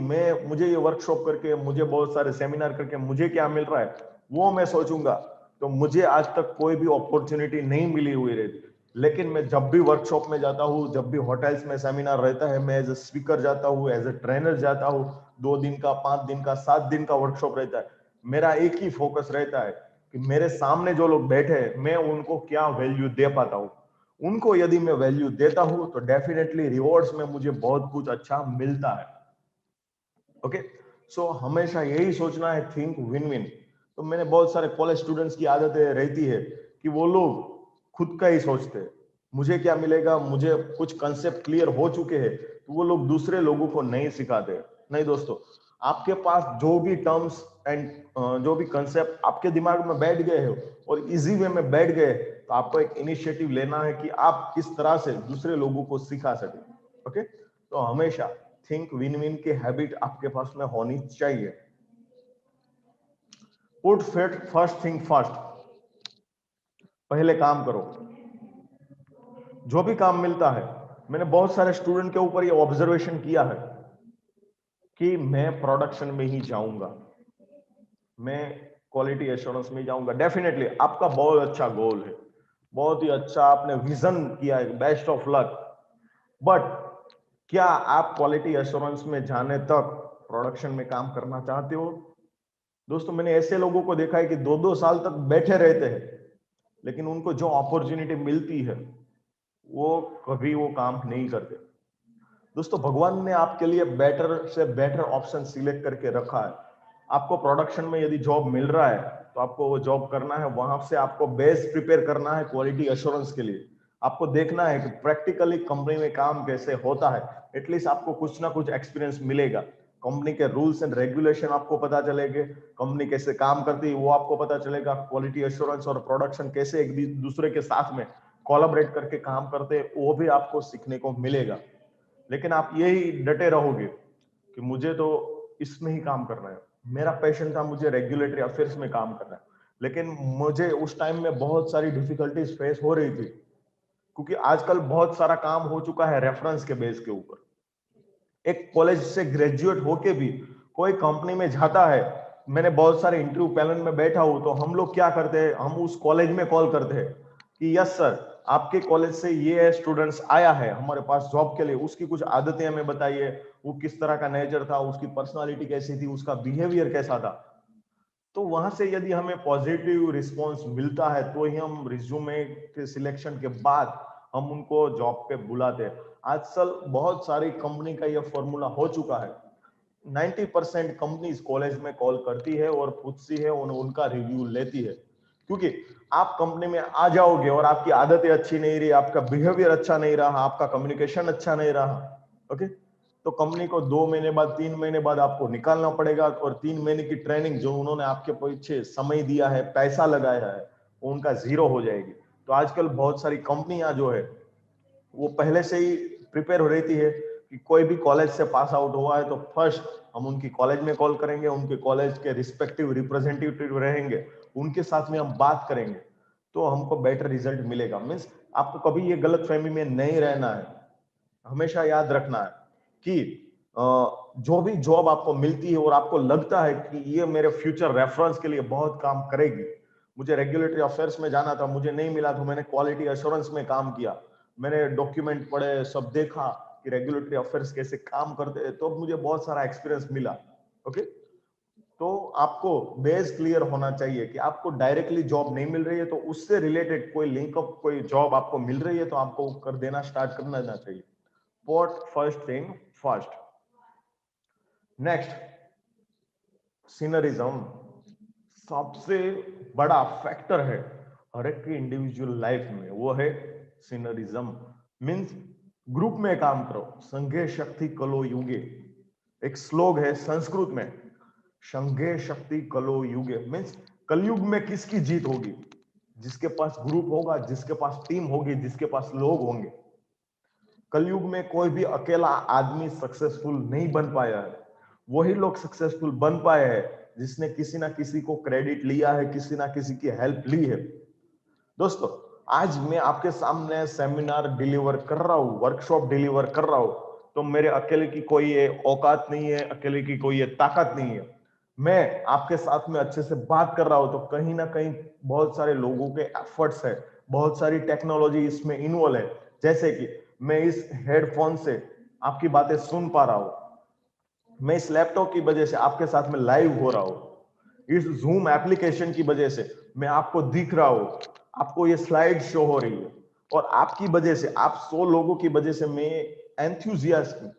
मुझे ये वर्कशॉप करके, मुझे बहुत सारे सेमिनार करके मुझे क्या मिल रहा है वो मैं सोचूंगा, तो मुझे आज तक कोई भी अपॉर्चुनिटी नहीं मिली हुई रहती। लेकिन मैं जब भी वर्कशॉप में जाता हूँ, जब भी होटल्स में सेमिनार रहता है, मैं एज ए स्पीकर जाता हूँ, एज ए ट्रेनर जाता हूँ, 2 दिन का, 5 दिन का, 7 दिन का वर्कशॉप रहता है, मेरा एक ही फोकस रहता है कि मेरे सामने जो लोग बैठे हैं मैं उनको क्या वैल्यू दे पाता हूँ। उनको यदि मैं वैल्यू देता हूँ तो डेफिनेटली रिवॉर्ड्स में मुझे बहुत कुछ अच्छा मिलता है। ओके, सो हमेशा यही सोचना है, थिंक विन विन। तो मैंने बहुत सारे कॉलेज स्टूडेंट्स की आदतें रहती है कि वो लोग खुद का ही सोचते हैं, मुझे क्या मिलेगा, मुझे कुछ कंसेप्ट क्लियर हो चुके हैं, तो वो लोग दूसरे लोगों को नहीं सिखाते। नहीं दोस्तों, आपके पास जो भी टर्म्स एंड जो भी कंसेप्ट आपके दिमाग में बैठ गए हो और इजी वे में बैठ गए, तो तो आपको एक इनिशिएटिव लेना है कि आप किस तरह से दूसरे लोगों को सिखा सके। ओके, तो हमेशा थिंक विन विन की हैबिट आपके पास में होनी चाहिए। पुट फर्स्ट थिंग फर्स्ट, पहले काम करो। जो भी काम मिलता है, मैंने बहुत सारे स्टूडेंट के ऊपर ये ऑब्जर्वेशन किया है कि मैं प्रोडक्शन में ही जाऊंगा, मैं क्वालिटी एश्योरेंस में जाऊंगा। डेफिनेटली आपका बहुत अच्छा गोल है, बहुत ही अच्छा आपने विजन किया है, बेस्ट ऑफ लक। बट क्या आप क्वालिटी एश्योरेंस में जाने तक प्रोडक्शन में काम करना चाहते हो? दोस्तों, मैंने ऐसे लोगों को देखा है कि 2-2 साल तक बैठे रहते हैं, लेकिन उनको जो अपॉर्चुनिटी मिलती है वो कभी वो काम नहीं करते। दोस्तों, भगवान ने आपके लिए बेटर से बेटर ऑप्शन सिलेक्ट करके रखा है। आपको प्रोडक्शन में यदि जॉब मिल रहा है तो आपको वो जॉब करना है, वहां से आपको बेस प्रिपेयर करना है क्वालिटी एश्योरेंस के लिए। आपको देखना है कि प्रैक्टिकली कंपनी में काम कैसे होता है, एटलीस्ट आपको कुछ ना कुछ एक्सपीरियंस मिलेगा। कंपनी के रूल्स एंड रेगुलेशन आपको पता चलेंगे, कंपनी कैसे काम करती है वो आपको पता चलेगा, क्वालिटी एश्योरेंस और प्रोडक्शन कैसे एक दूसरे के साथ में कोलैबोरेट करके काम करते हैं वो भी आपको सीखने को मिलेगा। लेकिन आप यही डटे रहोगे कि मुझे तो इसमें ही काम करना है, मेरा पैशन था मुझे रेगुलेटरी अफेयर्स में काम करना है, लेकिन मुझे उस टाइम में बहुत सारी डिफिकल्टीज फेस हो रही थी, क्योंकि आजकल बहुत सारा काम हो चुका है रेफरेंस के बेस के ऊपर। एक कॉलेज से ग्रेजुएट होके भी कोई कंपनी में जाता है, मैंने बहुत सारे इंटरव्यू पैनल में बैठा हूं, तो हम लोग क्या करते हैं, हम उस कॉलेज में कॉल करते हैं कि यस सर, आपके कॉलेज से ये स्टूडेंट्स आया है हमारे पास जॉब के लिए, उसकी कुछ आदतें हमें बताइए, वो किस तरह का नेचर था, उसकी पर्सनालिटी कैसी थी, उसका बिहेवियर कैसा था। तो वहां से यदि हमें पॉजिटिव रिस्पॉन्स मिलता है तो ही हम रिज्यूमे के सिलेक्शन के बाद हम उनको जॉब पे बुलाते हैं। आजकल बहुत सारी कंपनी का यह फॉर्मूला हो चुका है, 90% कंपनीज कॉलेज में कॉल करती है और पूछती है, उनका रिव्यू लेती है, क्योंकि आप कंपनी में आ जाओगे और आपकी आदतें अच्छी नहीं रही, आपका बिहेवियर अच्छा नहीं रहा, आपका कम्युनिकेशन अच्छा नहीं रहा, ओके, तो कंपनी को 2 महीने बाद 3 महीने बाद आपको निकालना पड़ेगा, और 3 महीने की ट्रेनिंग जो उन्होंने आपके पीछे समय दिया है, पैसा लगाया है, वो उनका जीरो हो जाएगी। तो आजकल बहुत सारी कंपनियां जो है वो पहले से ही प्रिपेयर हो रहती है कि कोई भी कॉलेज से पास आउट हुआ है तो फर्स्ट हम उनकी कॉलेज में कॉल करेंगे, उनके कॉलेज के रिस्पेक्टिव रिप्रेजेंटेटिव रहेंगे, उनके साथ में हम बात करेंगे, तो हमको बेटर रिजल्ट मिलेगा। मीन्स आपको कभी ये गलत फहमी में नहीं रहना है, हमेशा याद रखना है कि जो भी जॉब आपको मिलती है और आपको लगता है कि ये मेरे फ्यूचर रेफरेंस के लिए बहुत काम करेगी, मुझे रेगुलेटरी अफेयर्स में जाना था, मुझे नहीं मिला तो मैंने क्वालिटी एश्योरेंस में काम किया, मैंने डॉक्यूमेंट पढ़े, सब देखा कि रेगुलेटरी अफेयर्स कैसे काम करते हैं, तो मुझे बहुत सारा एक्सपीरियंस मिला। ओके, तो आपको बेस क्लियर होना चाहिए कि आपको डायरेक्टली जॉब नहीं मिल रही है तो उससे रिलेटेड कोई लिंकअप, कोई जॉब आपको मिल रही है तो आपको कर देना स्टार्ट करना चाहिए। Put first thing first. Next, सिनरिज्म सबसे बड़ा फैक्टर है हर एक की इंडिविजुअल लाइफ में, वो है सिनरिज्म। मीन्स ग्रुप में काम करो, संघे शक्ति कलो युगे, एक श्लोक है संस्कृत में, संघे शक्ति कलो युगे। मीन्स कलयुग में किसकी जीत होगी? जिसके पास ग्रुप होगा, जिसके पास टीम होगी, जिसके पास लोग होंगे। कलयुग में कोई भी अकेला आदमी सक्सेसफुल नहीं बन पाया है, वही लोग सक्सेसफुल बन पाए हैं जिसने किसी ना किसी को क्रेडिट लिया है, किसी ना किसी की हेल्प ली है। दोस्तों, आज मैं आपके सामने सेमिनार डिलीवर कर रहा हूँ, वर्कशॉप डिलीवर कर रहा हूँ, तो मेरे अकेले की कोई ये औकात नहीं है, अकेले की कोई ये ताकत नहीं है। मैं आपके साथ में अच्छे से बात कर रहा हूं तो कहीं ना कहीं बहुत सारे लोगों के एफर्ट्स है, बहुत सारी टेक्नोलॉजी इसमें इन्वॉल्व है। जैसे कि मैं इस हेडफोन से आपकी बातें सुन पा रहा हूं, मैं इस लैपटॉप की वजह से आपके साथ में लाइव हो रहा हूं, इस जूम एप्लीकेशन की वजह से मैं आपको दिख रहा हूं, आपको ये स्लाइड शो हो रही है, और आपकी वजह से, आप 100 लोगों की वजह से मैं एंथुजियास्टिक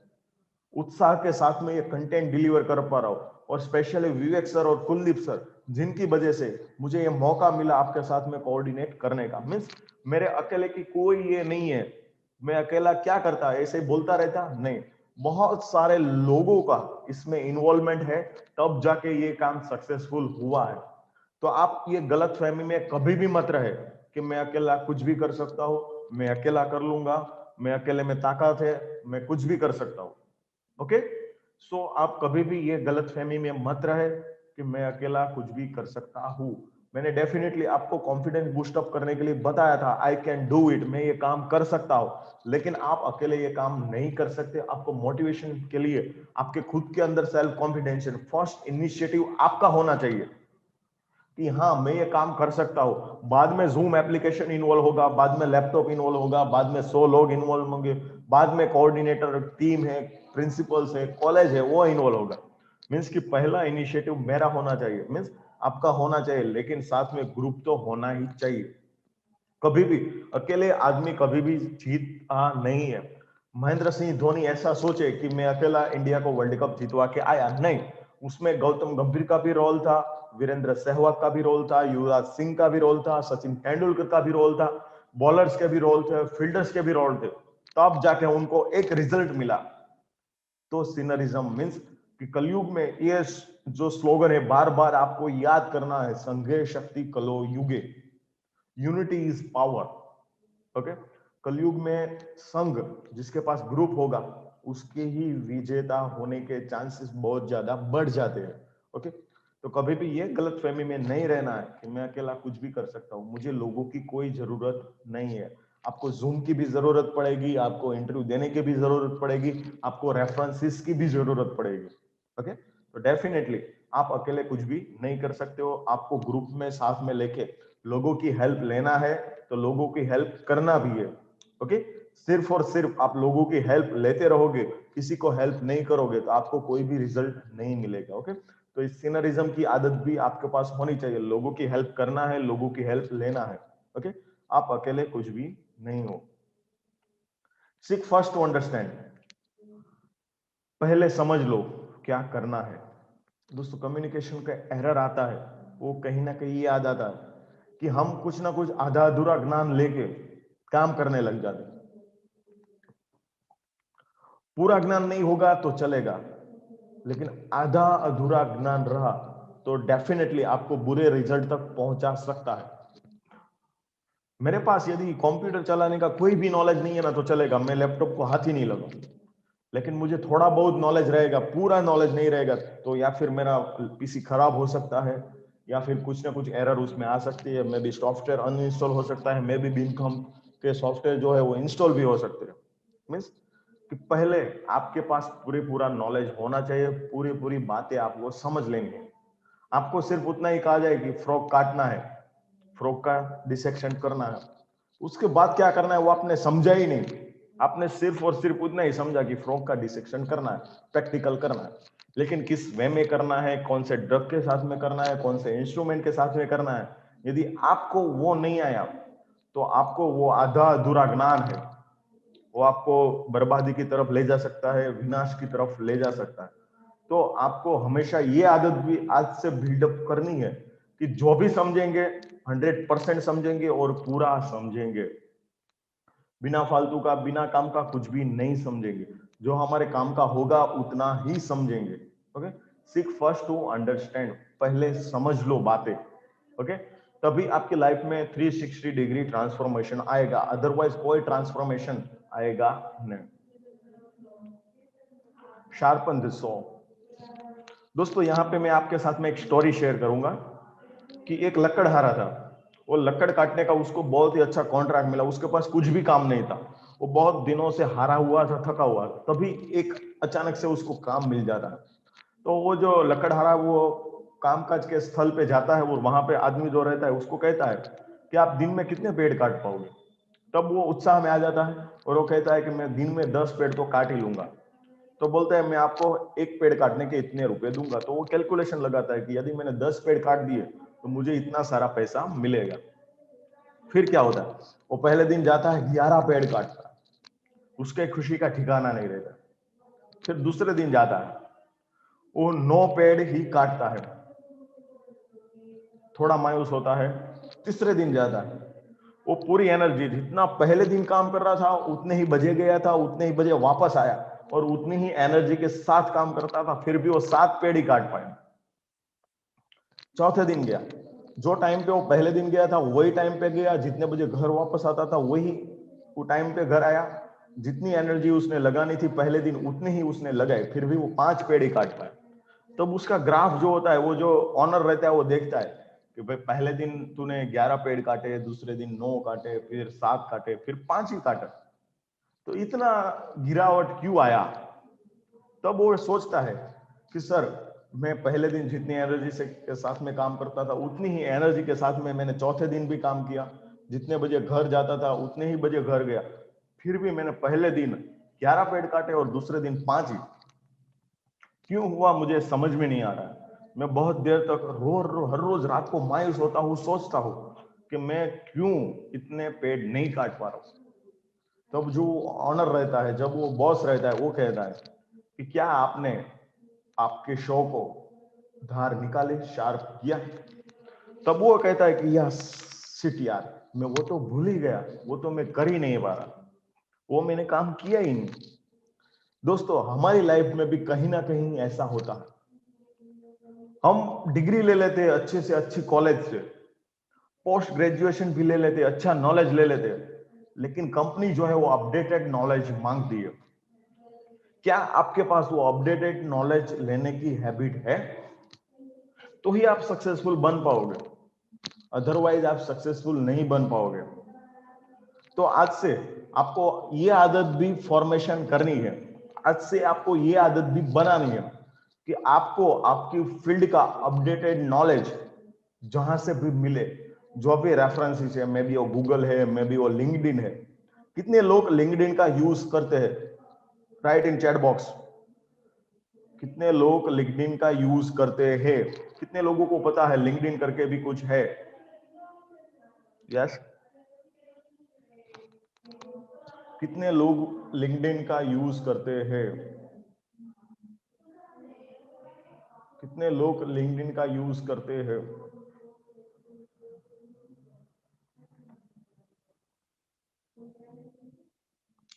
उत्साह के साथ में ये कंटेंट डिलीवर कर पा रहा हूं। और स्पेशली विवेक सर और कुलदीप सर, जिनकी वजह से मुझे ये मौका मिला आपके साथ में कोऑर्डिनेट करने का। मीन्स मेरे अकेले की कोई ये नहीं है, मैं अकेला क्या करता है ऐसे ही बोलता रहता नहीं, बहुत सारे लोगों का इसमें इन्वॉल्वमेंट है, तब जाके ये काम सक्सेसफुल हुआ है। तो आप ये गलत फहमी में कभी भी मत रहे कि मैं अकेला कुछ भी कर सकता हूँ, मैं अकेला कर लूंगा, मैं अकेले में ताकत है, मैं कुछ भी कर सकता हूँ। ओके, सो आप कभी भी ये गलतफहमी में मत रहे कि मैं अकेला कुछ भी कर सकता हूँ। मैंने डेफिनेटली आपको कॉन्फिडेंस बूस्ट अप करने के लिए बताया था, आई कैन डू इट, मैं ये काम कर सकता हूँ। लेकिन आप अकेले ये काम नहीं कर सकते। आपको मोटिवेशन के लिए आपके खुद के अंदर सेल्फ कॉन्फिडेंस, फर्स्ट इनिशिएटिव आपका होना चाहिए कि हाँ मैं ये काम कर सकता हूँ। बाद में जूम एप्लीकेशन इन्वॉल्व होगा, बाद में लैपटॉप इन्वॉल्व होगा, बाद में 100 लोग इन्वॉल्व होंगे, बाद में कोऑर्डिनेटर टीम है, प्रिंसिपल्स है, कॉलेज है, वो इन्वॉल्व होगा। मीन्स कि पहला इनिशिएटिव मेरा होना चाहिए, मीन्स आपका होना चाहिए, लेकिन साथ में ग्रुप तो होना ही चाहिए। कभी भी अकेले आदमी कभी भी जीता नहीं है। महेंद्र सिंह धोनी ऐसा सोचे कि मैं अकेला इंडिया को वर्ल्ड कप जितवा के आया, नहीं, उसमें गौतम गंभीर का भी रोल था, वीरेंद्र सहवाग का भी रोल था, युवराज सिंह का भी रोल था, सचिन तेंदुलकर का भी रोल था, बॉलर्स के भी रोल थे, फील्डर्स के भी रोल थे, तब जाके उनको एक रिजल्ट मिला। तो सिनरिज्म मीन्स कि कलयुग में ये जो स्लोगन है बार बार आपको याद करना है, संघे शक्ति कलो युगे, यूनिटी इज पावर। ओके, कलयुग में संघ, जिसके पास ग्रुप होगा उसके ही विजेता होने के चांसेस बहुत ज्यादा बढ़ जाते हैं। ओके, तो कभी भी ये गलत फहमी में नहीं रहना है कि मैं अकेला कुछ भी कर सकता हूँ, मुझे लोगों की कोई जरूरत नहीं है। आपको जूम की भी जरूरत पड़ेगी, आपको इंटरव्यू देने की भी जरूरत पड़ेगी, आपको रेफरेंसेस की भी जरूरत पड़ेगी। ओके, तो डेफिनेटली आप अकेले कुछ भी नहीं कर सकते हो। आपको ग्रुप में साथ में लेके लोगों की हेल्प लेना है, तो लोगों की हेल्प करना भी है। ओके, सिर्फ और सिर्फ आप लोगों की हेल्प लेते रहोगे, किसी को हेल्प नहीं करोगे, तो आपको कोई भी रिजल्ट नहीं मिलेगा। ओके, तो इस सिनरिज्म की आदत भी आपके पास होनी चाहिए, लोगों की हेल्प करना है, लोगों की हेल्प लेना है। ओके, आप अकेले कुछ भी नहीं हो। सीक फर्स्ट टू अंडरस्टैंड, पहले समझ लो क्या करना है। दोस्तों, कम्युनिकेशन का एरर आता है, वो कहीं ना कहीं ये आ जाता है कि हम कुछ ना कुछ आधा अधूरा ज्ञान लेके काम करने लग जाते हैं। पूरा ज्ञान नहीं होगा तो चलेगा, लेकिन आधा अधूरा ज्ञान रहा तो डेफिनेटली आपको बुरे रिजल्ट तक पहुंचा सकता है। मेरे पास यदि कंप्यूटर चलाने का कोई भी नॉलेज नहीं है ना तो चलेगा, मैं लैपटॉप को हाथ ही नहीं लगाऊं। लेकिन मुझे थोड़ा बहुत नॉलेज रहेगा, पूरा नॉलेज नहीं रहेगा, तो या फिर मेरा पीसी खराब हो सकता है, या फिर कुछ ना कुछ एरर उसमें आ सकती है, मे बी सॉफ्टवेयर अनइंस्टॉल हो सकता है, मे बी बिनकम के सॉफ्टवेयर जो है वो इंस्टॉल भी हो सकते हैं। मीन्स कि पहले आपके पास पूरा नॉलेज होना चाहिए, पूरी बातें आपको समझ लेंगे। आपको सिर्फ उतना ही कहा जाए कि फ्रॉक काटना है, फ्रॉक का डिसेक्शन करना है, उसके बाद क्या करना है वो आपने समझा ही नहीं। आपने सिर्फ और सिर्फ उतना ही समझा कि फ्रॉक का डिसेक्शन करना है, प्रैक्टिकल करना है, लेकिन किस वे में करना है, कौन से ड्रग के साथ में करना है, कौन से इंस्ट्रूमेंट के साथ में करना है, यदि आपको वो नहीं आया तो आपको वो आधा अधूरा ज्ञान है, वो आपको बर्बादी की तरफ ले जा सकता है, विनाश की तरफ ले जा सकता है। तो आपको हमेशा ये आदत भी आज से बिल्डअप करनी है कि जो भी समझेंगे 100% समझेंगे और पूरा समझेंगे, बिना फालतू का, बिना काम का कुछ भी नहीं समझेंगे। जो हमारे काम का होगा उतना ही समझेंगे। Okay, seek first to understand, पहले समझ लो बातें। ओके, तभी आपकी लाइफ में 360 डिग्री ट्रांसफॉर्मेशन आएगा, अदरवाइज कोई ट्रांसफॉर्मेशन आएगा नहीं। Sharpen this saw. दोस्तों, यहाँ पे मैं आपके साथ में एक स्टोरी शेयर करूंगा कि एक लकड़हारा था, वो लकड़ काटने का उसको बहुत ही अच्छा कॉन्ट्रैक्ट मिला, उसके पास कुछ भी काम नहीं था, वो बहुत दिनों से हारा हुआ था, थका हुआ था, तभी एक अचानक से उसको काम मिल जाता है। तो वो जो लकड़हारा वो कामकाज के स्थल पे जाता है, वो वहां पे आदमी जो रहता है उसको कहता है कि आप दिन में कितने पेड़ काट पाओगे। तब वो उत्साह में आ जाता है और वो कहता है कि मैं दिन में 10 पेड़ तो काट ही लूंगा। तो बोलता है मैं आपको एक पेड़ काटने के इतने रुपए दूंगा। तो वो कैलकुलेशन लगाता है कि यदि मैंने 10 पेड़ काट दिए तो मुझे इतना सारा पैसा मिलेगा। फिर क्या होता है, वो पहले दिन जाता है 11 पेड़ काटता है, उसके खुशी का ठिकाना नहीं रहता। फिर दूसरे दिन जाता है, वो 9 पेड़ ही काटता है, थोड़ा मायूस होता है। तीसरे दिन जाता है, वो पूरी एनर्जी, जितना पहले दिन काम कर रहा था उतने ही बजे गया था, उतने ही बजे वापस आया और उतनी ही एनर्जी के साथ काम करता था, फिर भी वो 7 पेड़ ही काट पाए। चौथे दिन गया, जो टाइम पे वो पहले दिन गया था वही टाइम पे गया, जितने बजे घर वापस आता था वही वो टाइम पे घर आया, जितनी एनर्जी उसने लगानी थी पहले दिन उतनी ही उसने लगाई, फिर भी वो 5 पेड़ ही काट पाया। तब उसका ग्राफ जो होता है, वो जो ऑनर रहता है वो देखता है कि भाई पहले दिन तूने 11 पेड़ काटे, दूसरे दिन 9 काटे, फिर 7 काटे, फिर 5 ही काटे, तो इतना गिरावट क्यों आया। तब वो सोचता है कि सर मैं पहले दिन जितनी एनर्जी से के साथ में काम करता था उतनी ही एनर्जी के साथ में मैंने चौथे दिन भी काम किया, जितने बजे घर जाता था उतने ही बजे घर गया, फिर भी मैंने पहले दिन 11 पेड़ काटे और दूसरे दिन 5 ही। क्यों हुआ मुझे समझ में नहीं आ रहा है। मैं बहुत देर तक हर रोज रात को मायूस होता हूँ, सोचता हूँ कि मैं क्यों इतने पेड़ नहीं काट पा रहा हूँ। तब जो ऑनर रहता है, जब वो बॉस रहता है, वो कहता है कि क्या आपने आपके शो को धार निकाले, शार्प किया। तब वो कहता है कि यार शिट यार, मैं वो तो भूल ही गया, वो तो मैं कर ही नहीं पा रहा, वो मैंने काम किया ही नहीं। दोस्तों हमारी लाइफ में भी कहीं ना कहीं ऐसा होता है। हम डिग्री ले लेते हैं अच्छे से अच्छी कॉलेज से, पोस्ट ग्रेजुएशन भी ले लेते, अच्छा नॉलेज ले लेते, लेकिन कंपनी जो है वो अपडेटेड नॉलेज मांगती है। क्या आपके पास वो अपडेटेड नॉलेज लेने की हैबिट है? तो ही आप सक्सेसफुल बन पाओगे, अदरवाइज आप सक्सेसफुल नहीं बन पाओगे। तो आज से आपको ये आदत भी फॉर्मेशन करनी है, आज से आपको ये आदत भी बनानी है कि आपको आपकी फील्ड का अपडेटेड नॉलेज जहां से भी मिले, जो भी रेफरेंसेस है, मे बी वो गूगल है, मे बी वो लिंक्डइन है। कितने लोग लिंक्डइन का यूज करते हैं? राइट इन चैट बॉक्स। कितने लोग लिंक्डइन का यूज करते हैं? कितने लोगों को पता है लिंक्डइन करके भी कुछ है? यस। कितने लोग लिंक्डइन का यूज करते हैं? कितने लोग लिंक्डइन का यूज करते हैं?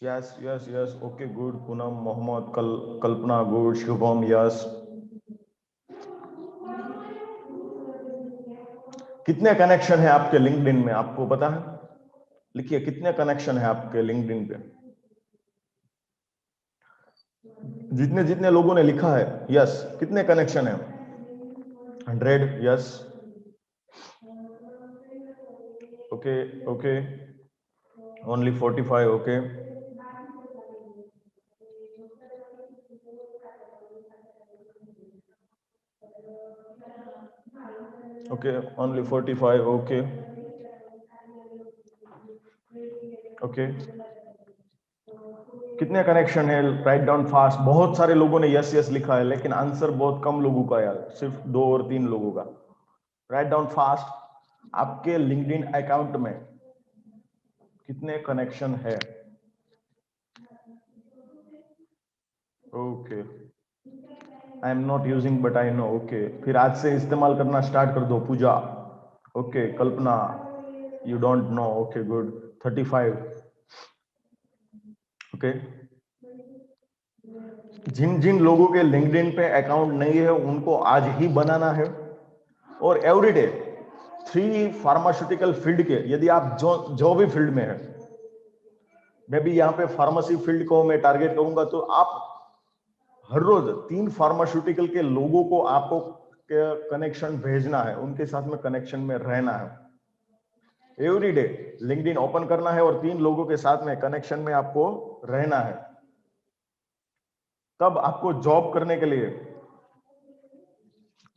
Yes yes yes, okay good. Poonam, Mohammed, Kalpana good, Shubham yes. कितने कनेक्शन है आपके लिंक्डइन में, आपको पता है? लिखिए कितने कनेक्शन है आपके लिंक्डइन पे। जितने जितने लोगों ने लिखा है यस, कितने कनेक्शन है? 100 yes. Okay okay, only 45 okay. Okay only 45 okay okay. कितने कनेक्शन है? Write down fast. बहुत सारे लोगों ने यस यस लिखा है, लेकिन आंसर बहुत कम लोगों का यार, सिर्फ 2 और 3 लोगों का। Write down fast. आपके लिंक्डइन अकाउंट में कितने कनेक्शन है? Okay, I am not using but I know. Okay, फिर आज से इस्तेमाल करना स्टार्ट कर दो। Pooja okay, Kalpana you don't know okay good, 35 okay. जिन जिन लोगों के लिंक्डइन पे अकाउंट नहीं है उनको आज ही बनाना है। और एवरीडे 3 फार्मास्यूटिकल फील्ड के, यदि आप जो भी फील्ड में है, मैं भी यहाँ पे फार्मेसी फील्ड को मैं टारगेट करूंगा, तो आप हर रोज 3 फार्मास्यूटिकल के लोगों को आपको कनेक्शन भेजना है, उनके साथ में कनेक्शन में रहना है। एवरी डे लिंक्डइन ओपन करना है और 3 लोगों के साथ में कनेक्शन में आपको रहना है। तब आपको जॉब करने के लिए,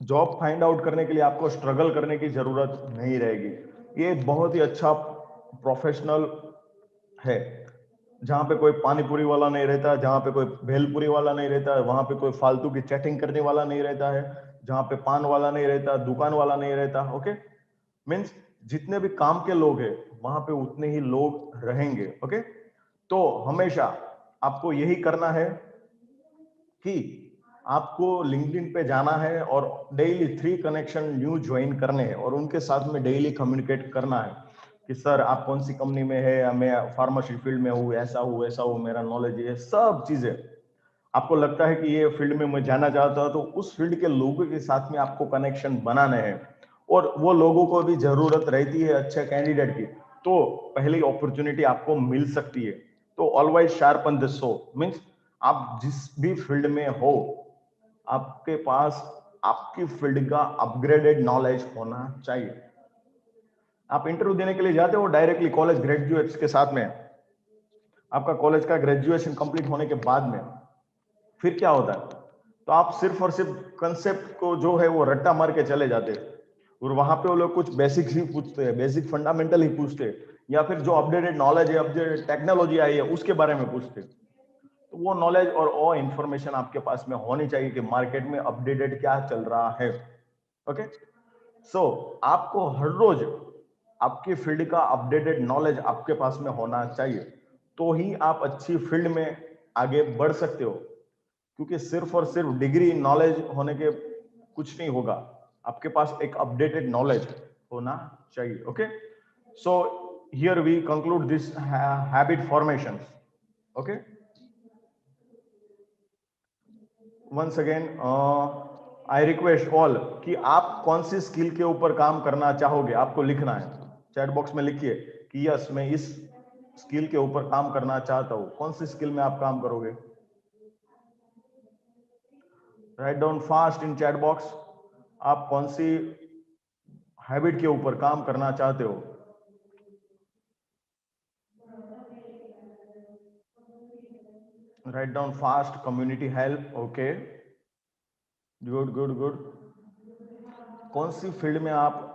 जॉब फाइंड आउट करने के लिए आपको स्ट्रगल करने की जरूरत नहीं रहेगी। ये बहुत ही अच्छा प्रोफेशनल है, जहां पे कोई पानी पूरी वाला नहीं रहता, जहां पे कोई भेलपुरी वाला नहीं रहता, वहां पे कोई फालतू की चैटिंग करने वाला नहीं रहता है, जहां पे पान वाला नहीं रहता, दुकान वाला नहीं रहता। ओके, मीन्स जितने भी काम के लोग हैं वहां पे उतने ही लोग रहेंगे। ओके, तो हमेशा आपको यही करना है कि आपको लिंक्डइन पे जाना है और डेली 3 कनेक्शन न्यू ज्वाइन करने हैं और उनके साथ में डेली कम्युनिकेट करना है कि सर आप कौन सी कंपनी में है, या मैं फार्मेसी फील्ड में हूँ, ऐसा हूँ वैसा हूँ, मेरा नॉलेज ये सब चीजें। आपको लगता है कि ये फील्ड में मैं जाना चाहता हूँ, तो उस फील्ड के लोगों के साथ में आपको कनेक्शन बनाने हैं और वो लोगों को भी जरूरत रहती है अच्छे कैंडिडेट की, तो पहली अपॉर्चुनिटी आपको मिल सकती है। तो always sharpen the so, means आप जिस भी फील्ड में हो, आपके पास आपकी फील्ड का अपग्रेडेड नॉलेज होना चाहिए। आप इंटरव्यू देने के लिए जाते हो डायरेक्टली कॉलेज ग्रेजुएट्स के साथ में, आपका कॉलेज का ग्रेजुएशन कंप्लीट होने के बाद में फिर क्या होता है, तो आप सिर्फ और सिर्फ कंसेप्ट को जो है वो रट्टा मार के चले जाते हैं, और वहां पे वो लोग कुछ बेसिक ही पूछते हैं, बेसिक फंडामेंटल ही पूछते हैं, या फिर जो अपडेटेड नॉलेज है, अपडेटेड टेक्नोलॉजी आई है उसके बारे में पूछते हैं। तो वो नॉलेज और वो इंफॉर्मेशन आपके पास में होनी चाहिए कि मार्केट में अपडेटेड क्या चल रहा है। ओके, सो आपको हर रोज आपकी फील्ड का अपडेटेड नॉलेज आपके पास में होना चाहिए, तो ही आप अच्छी फील्ड में आगे बढ़ सकते हो। क्योंकि सिर्फ और सिर्फ डिग्री नॉलेज होने के कुछ नहीं होगा, आपके पास एक अपडेटेड नॉलेज होना चाहिए। Okay, so here we conclude this habit formation. Okay, once again I request all कि आप कौन सी स्किल के ऊपर काम करना चाहोगे, आपको लिखना है, चैट बॉक्स में लिखिए कि यस मैं इस स्किल के ऊपर काम करना चाहता हूं। कौन सी स्किल में आप काम करोगे? Right down fast in chat box, आप कौन सी हैबिट के ऊपर काम करना चाहते हो? Right down fast, community help. Okay, good good good. कौन सी फील्ड में आप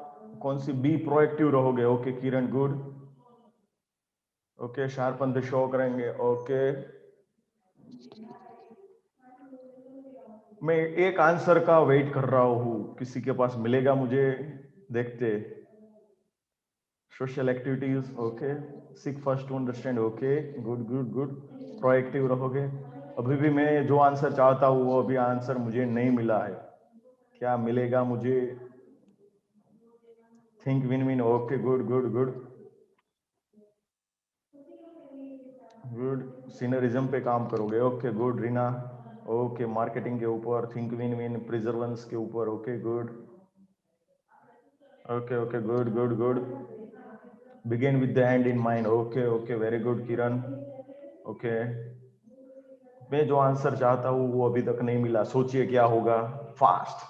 कौन सी बी प्रोएक्टिव रहोगे? Okay Kiran, good. Okay, sharpen the show करेंगे। ओके, मैं एक आंसर का वेट कर रहा हूं, किसी के पास मिलेगा मुझे, देखते। Social activities, okay, seek first to understand. Okay, good good good, proactive रहोगे। अभी भी मैं जो आंसर चाहता हूं वो अभी आंसर मुझे नहीं मिला है, क्या मिलेगा मुझे? Think win win. Okay, good good good good, synergism पे काम करोगे। Okay good Reena. Okay, marketing के ऊपर, थिंक विन विन, प्रिजर्वेंस के ऊपर। Okay good, okay okay good good good, begin with the end in mind. Okay okay, very good Kiran. Okay, मैं जो आंसर चाहता हूँ वो अभी तक नहीं मिला, सोचिए क्या होगा। फास्ट,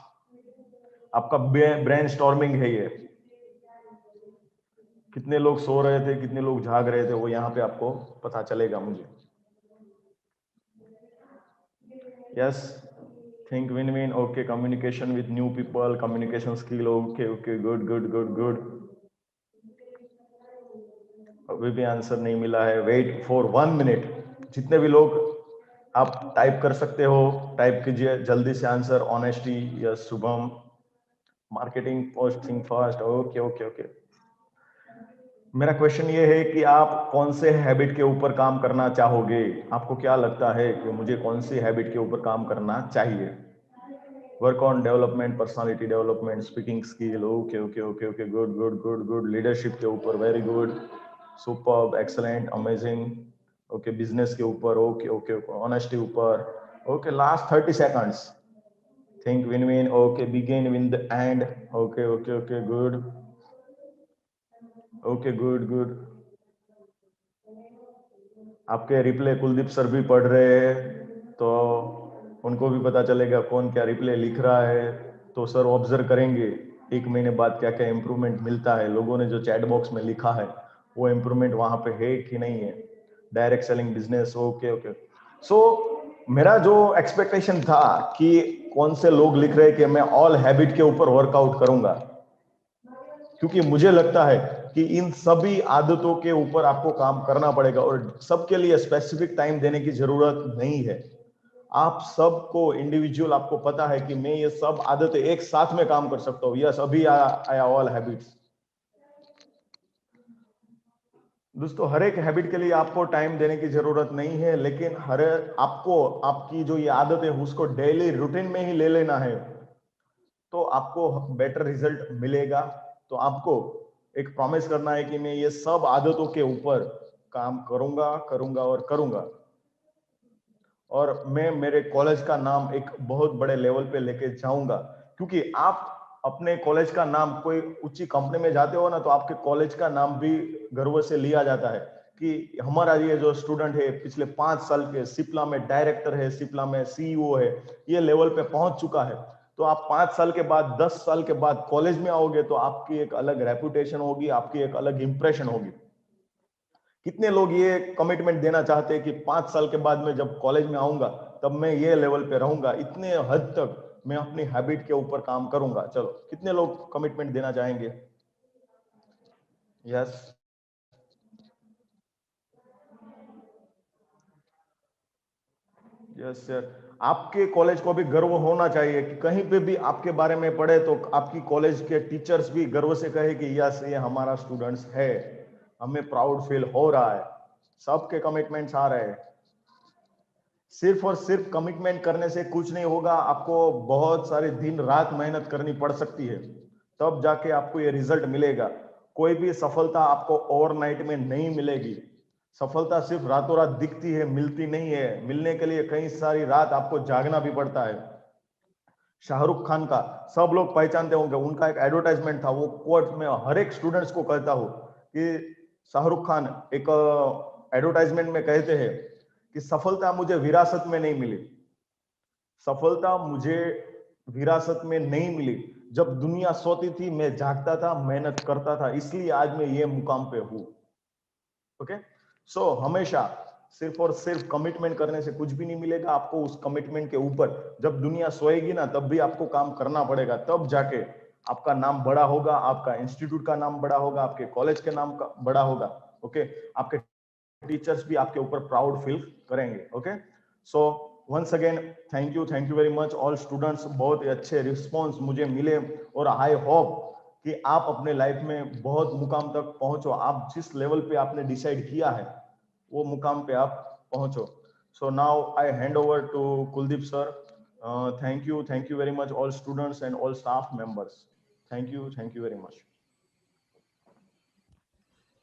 आपका ब्रेन स्टॉर्मिंग है ये। कितने लोग सो रहे थे, कितने लोग जाग रहे थे, वो यहाँ पे आपको पता चलेगा मुझे। Yes, think win win. Okay, communication with new people, communication skill. Okay okay, good good good good. अभी भी आंसर नहीं मिला है, वेट फॉर 1 मिनट। जितने भी लोग आप टाइप कर सकते हो टाइप कीजिए जल्दी से answer. Honesty, yes Shubham. Marketing, posting fast. Okay okay okay, मेरा क्वेश्चन ये है कि आप कौन से हैबिट के ऊपर काम करना चाहोगे? आपको क्या लगता है कि मुझे कौन सी हैबिट के ऊपर काम करना चाहिए? Work on development, personality development, speaking skill. Okay okay okay okay, good good good good, leadership के ऊपर, very good, superb, excellent, amazing. Okay, business के ऊपर। ओके ओके ओके, ऑनेस्टी ऊपर। Okay, last 30 seconds, think win win. Okay, begin win the end. Okay okay okay, good. Okay good good, आपके रिप्ले कुलदीप सर भी पढ़ रहे हैं, तो उनको भी पता चलेगा कौन क्या रिप्ले लिख रहा है, तो सर ऑब्जर्व करेंगे 1 महीने बाद क्या क्या इंप्रूवमेंट मिलता है, लोगों ने जो चैट बॉक्स में लिखा है वो इंप्रूवमेंट वहां पे है कि नहीं है। Direct selling business. Okay okay, so मेरा जो एक्सपेक्टेशन था कि कौन से लोग लिख रहे हैं कि मैं ऑल हैबिट के ऊपर वर्कआउट करूंगा, क्योंकि मुझे लगता है कि इन सभी आदतों के ऊपर आपको काम करना पड़ेगा और सबके लिए स्पेसिफिक टाइम देने की जरूरत नहीं है। आप सबको इंडिविजुअल, आपको पता है कि मैं ये सब आदतें एक साथ में काम कर सकता हूँ। यस, अभी आया ऑल हैबिट्स। दोस्तों, हर एक हैबिट के लिए आपको टाइम देने की जरूरत नहीं है, लेकिन हर आपको आपकी जो ये आदत है उसको डेली रूटीन में ही ले लेना है, तो आपको बेटर रिजल्ट मिलेगा। तो आपको एक प्रॉमिस करना है कि मैं ये सब आदतों के ऊपर काम करूंगा करूंगा और करूंगा, और मैं मेरे कॉलेज का नाम एक बहुत बड़े लेवल पे लेके जाऊंगा। क्योंकि आप अपने कॉलेज का नाम, कोई ऊंची कंपनी में जाते हो ना तो आपके कॉलेज का नाम भी गर्व से लिया जाता है कि हमारा ये जो स्टूडेंट है पिछले 5 साल के सिप्ला में डायरेक्टर है, सिप्ला में सीईओ है, ये लेवल पे पहुंच चुका है। तो आप 5 साल के बाद, 10 साल के बाद कॉलेज में आओगे तो आपकी एक अलग रेपुटेशन होगी, आपकी एक अलग इंप्रेशन होगी। कितने लोग ये कमिटमेंट देना चाहते हैं कि 5 साल के बाद मैं जब कॉलेज में आऊंगा तब मैं ये लेवल पे रहूंगा, इतने हद तक मैं अपनी हैबिट के ऊपर काम करूंगा। चलो, कितने लोग कमिटमेंट देना चाहेंगे? Yes, yes sir. आपके कॉलेज को भी गर्व होना चाहिए कि कहीं पे भी आपके बारे में पढ़े तो आपकी कॉलेज के टीचर्स भी गर्व से कहे कि यस, ये हमारा स्टूडेंट्स है, हमें प्राउड फील हो रहा है। सबके कमिटमेंट्स आ रहे हैं। सिर्फ और सिर्फ कमिटमेंट करने से कुछ नहीं होगा, आपको बहुत सारे दिन रात मेहनत करनी पड़ सकती है, तब जाके आपको ये रिजल्ट मिलेगा। कोई भी सफलता आपको ओवरनाइट में नहीं मिलेगी। सफलता सिर्फ रातों रात दिखती है, मिलती नहीं है। मिलने के लिए कई सारी रात आपको जागना भी पड़ता है। शाहरुख खान का सब लोग पहचानते होंगे, उनका एक एडवर्टाइजमेंट था, वो कोट में हर एक स्टूडेंट्स को कहता हूं कि शाहरुख खान एक एडवर्टाइजमेंट में कहते हैं कि सफलता मुझे विरासत में नहीं मिली, सफलता मुझे विरासत में नहीं मिली। जब दुनिया सोती थी मैं जागता था, मेहनत करता था, इसलिए आज मैं ये मुकाम पे हूं। ओके, सो हमेशा सिर्फ और सिर्फ कमिटमेंट करने से कुछ भी नहीं मिलेगा। आपको उस कमिटमेंट के ऊपर जब दुनिया सोएगी ना तब भी आपको काम करना पड़ेगा, तब जाके आपका नाम बड़ा होगा, आपका इंस्टीट्यूट का नाम बड़ा होगा, आपके कॉलेज के नाम का बड़ा होगा। ओके, आपके टीचर्स भी आपके ऊपर प्राउड फील करेंगे। Okay, so once again thank you very much all students. बहुत ही अच्छे रिस्पॉन्स मुझे मिले और आई होप कि आप अपने लाइफ में बहुत मुकाम तक पहुंचो। आप जिस लेवल पे आपने डिसाइड किया है वो मुकाम पे आप पहुंचो। So now I hand over to Kuldeep sir. Thank you very much all students and all staff members. Thank you very much.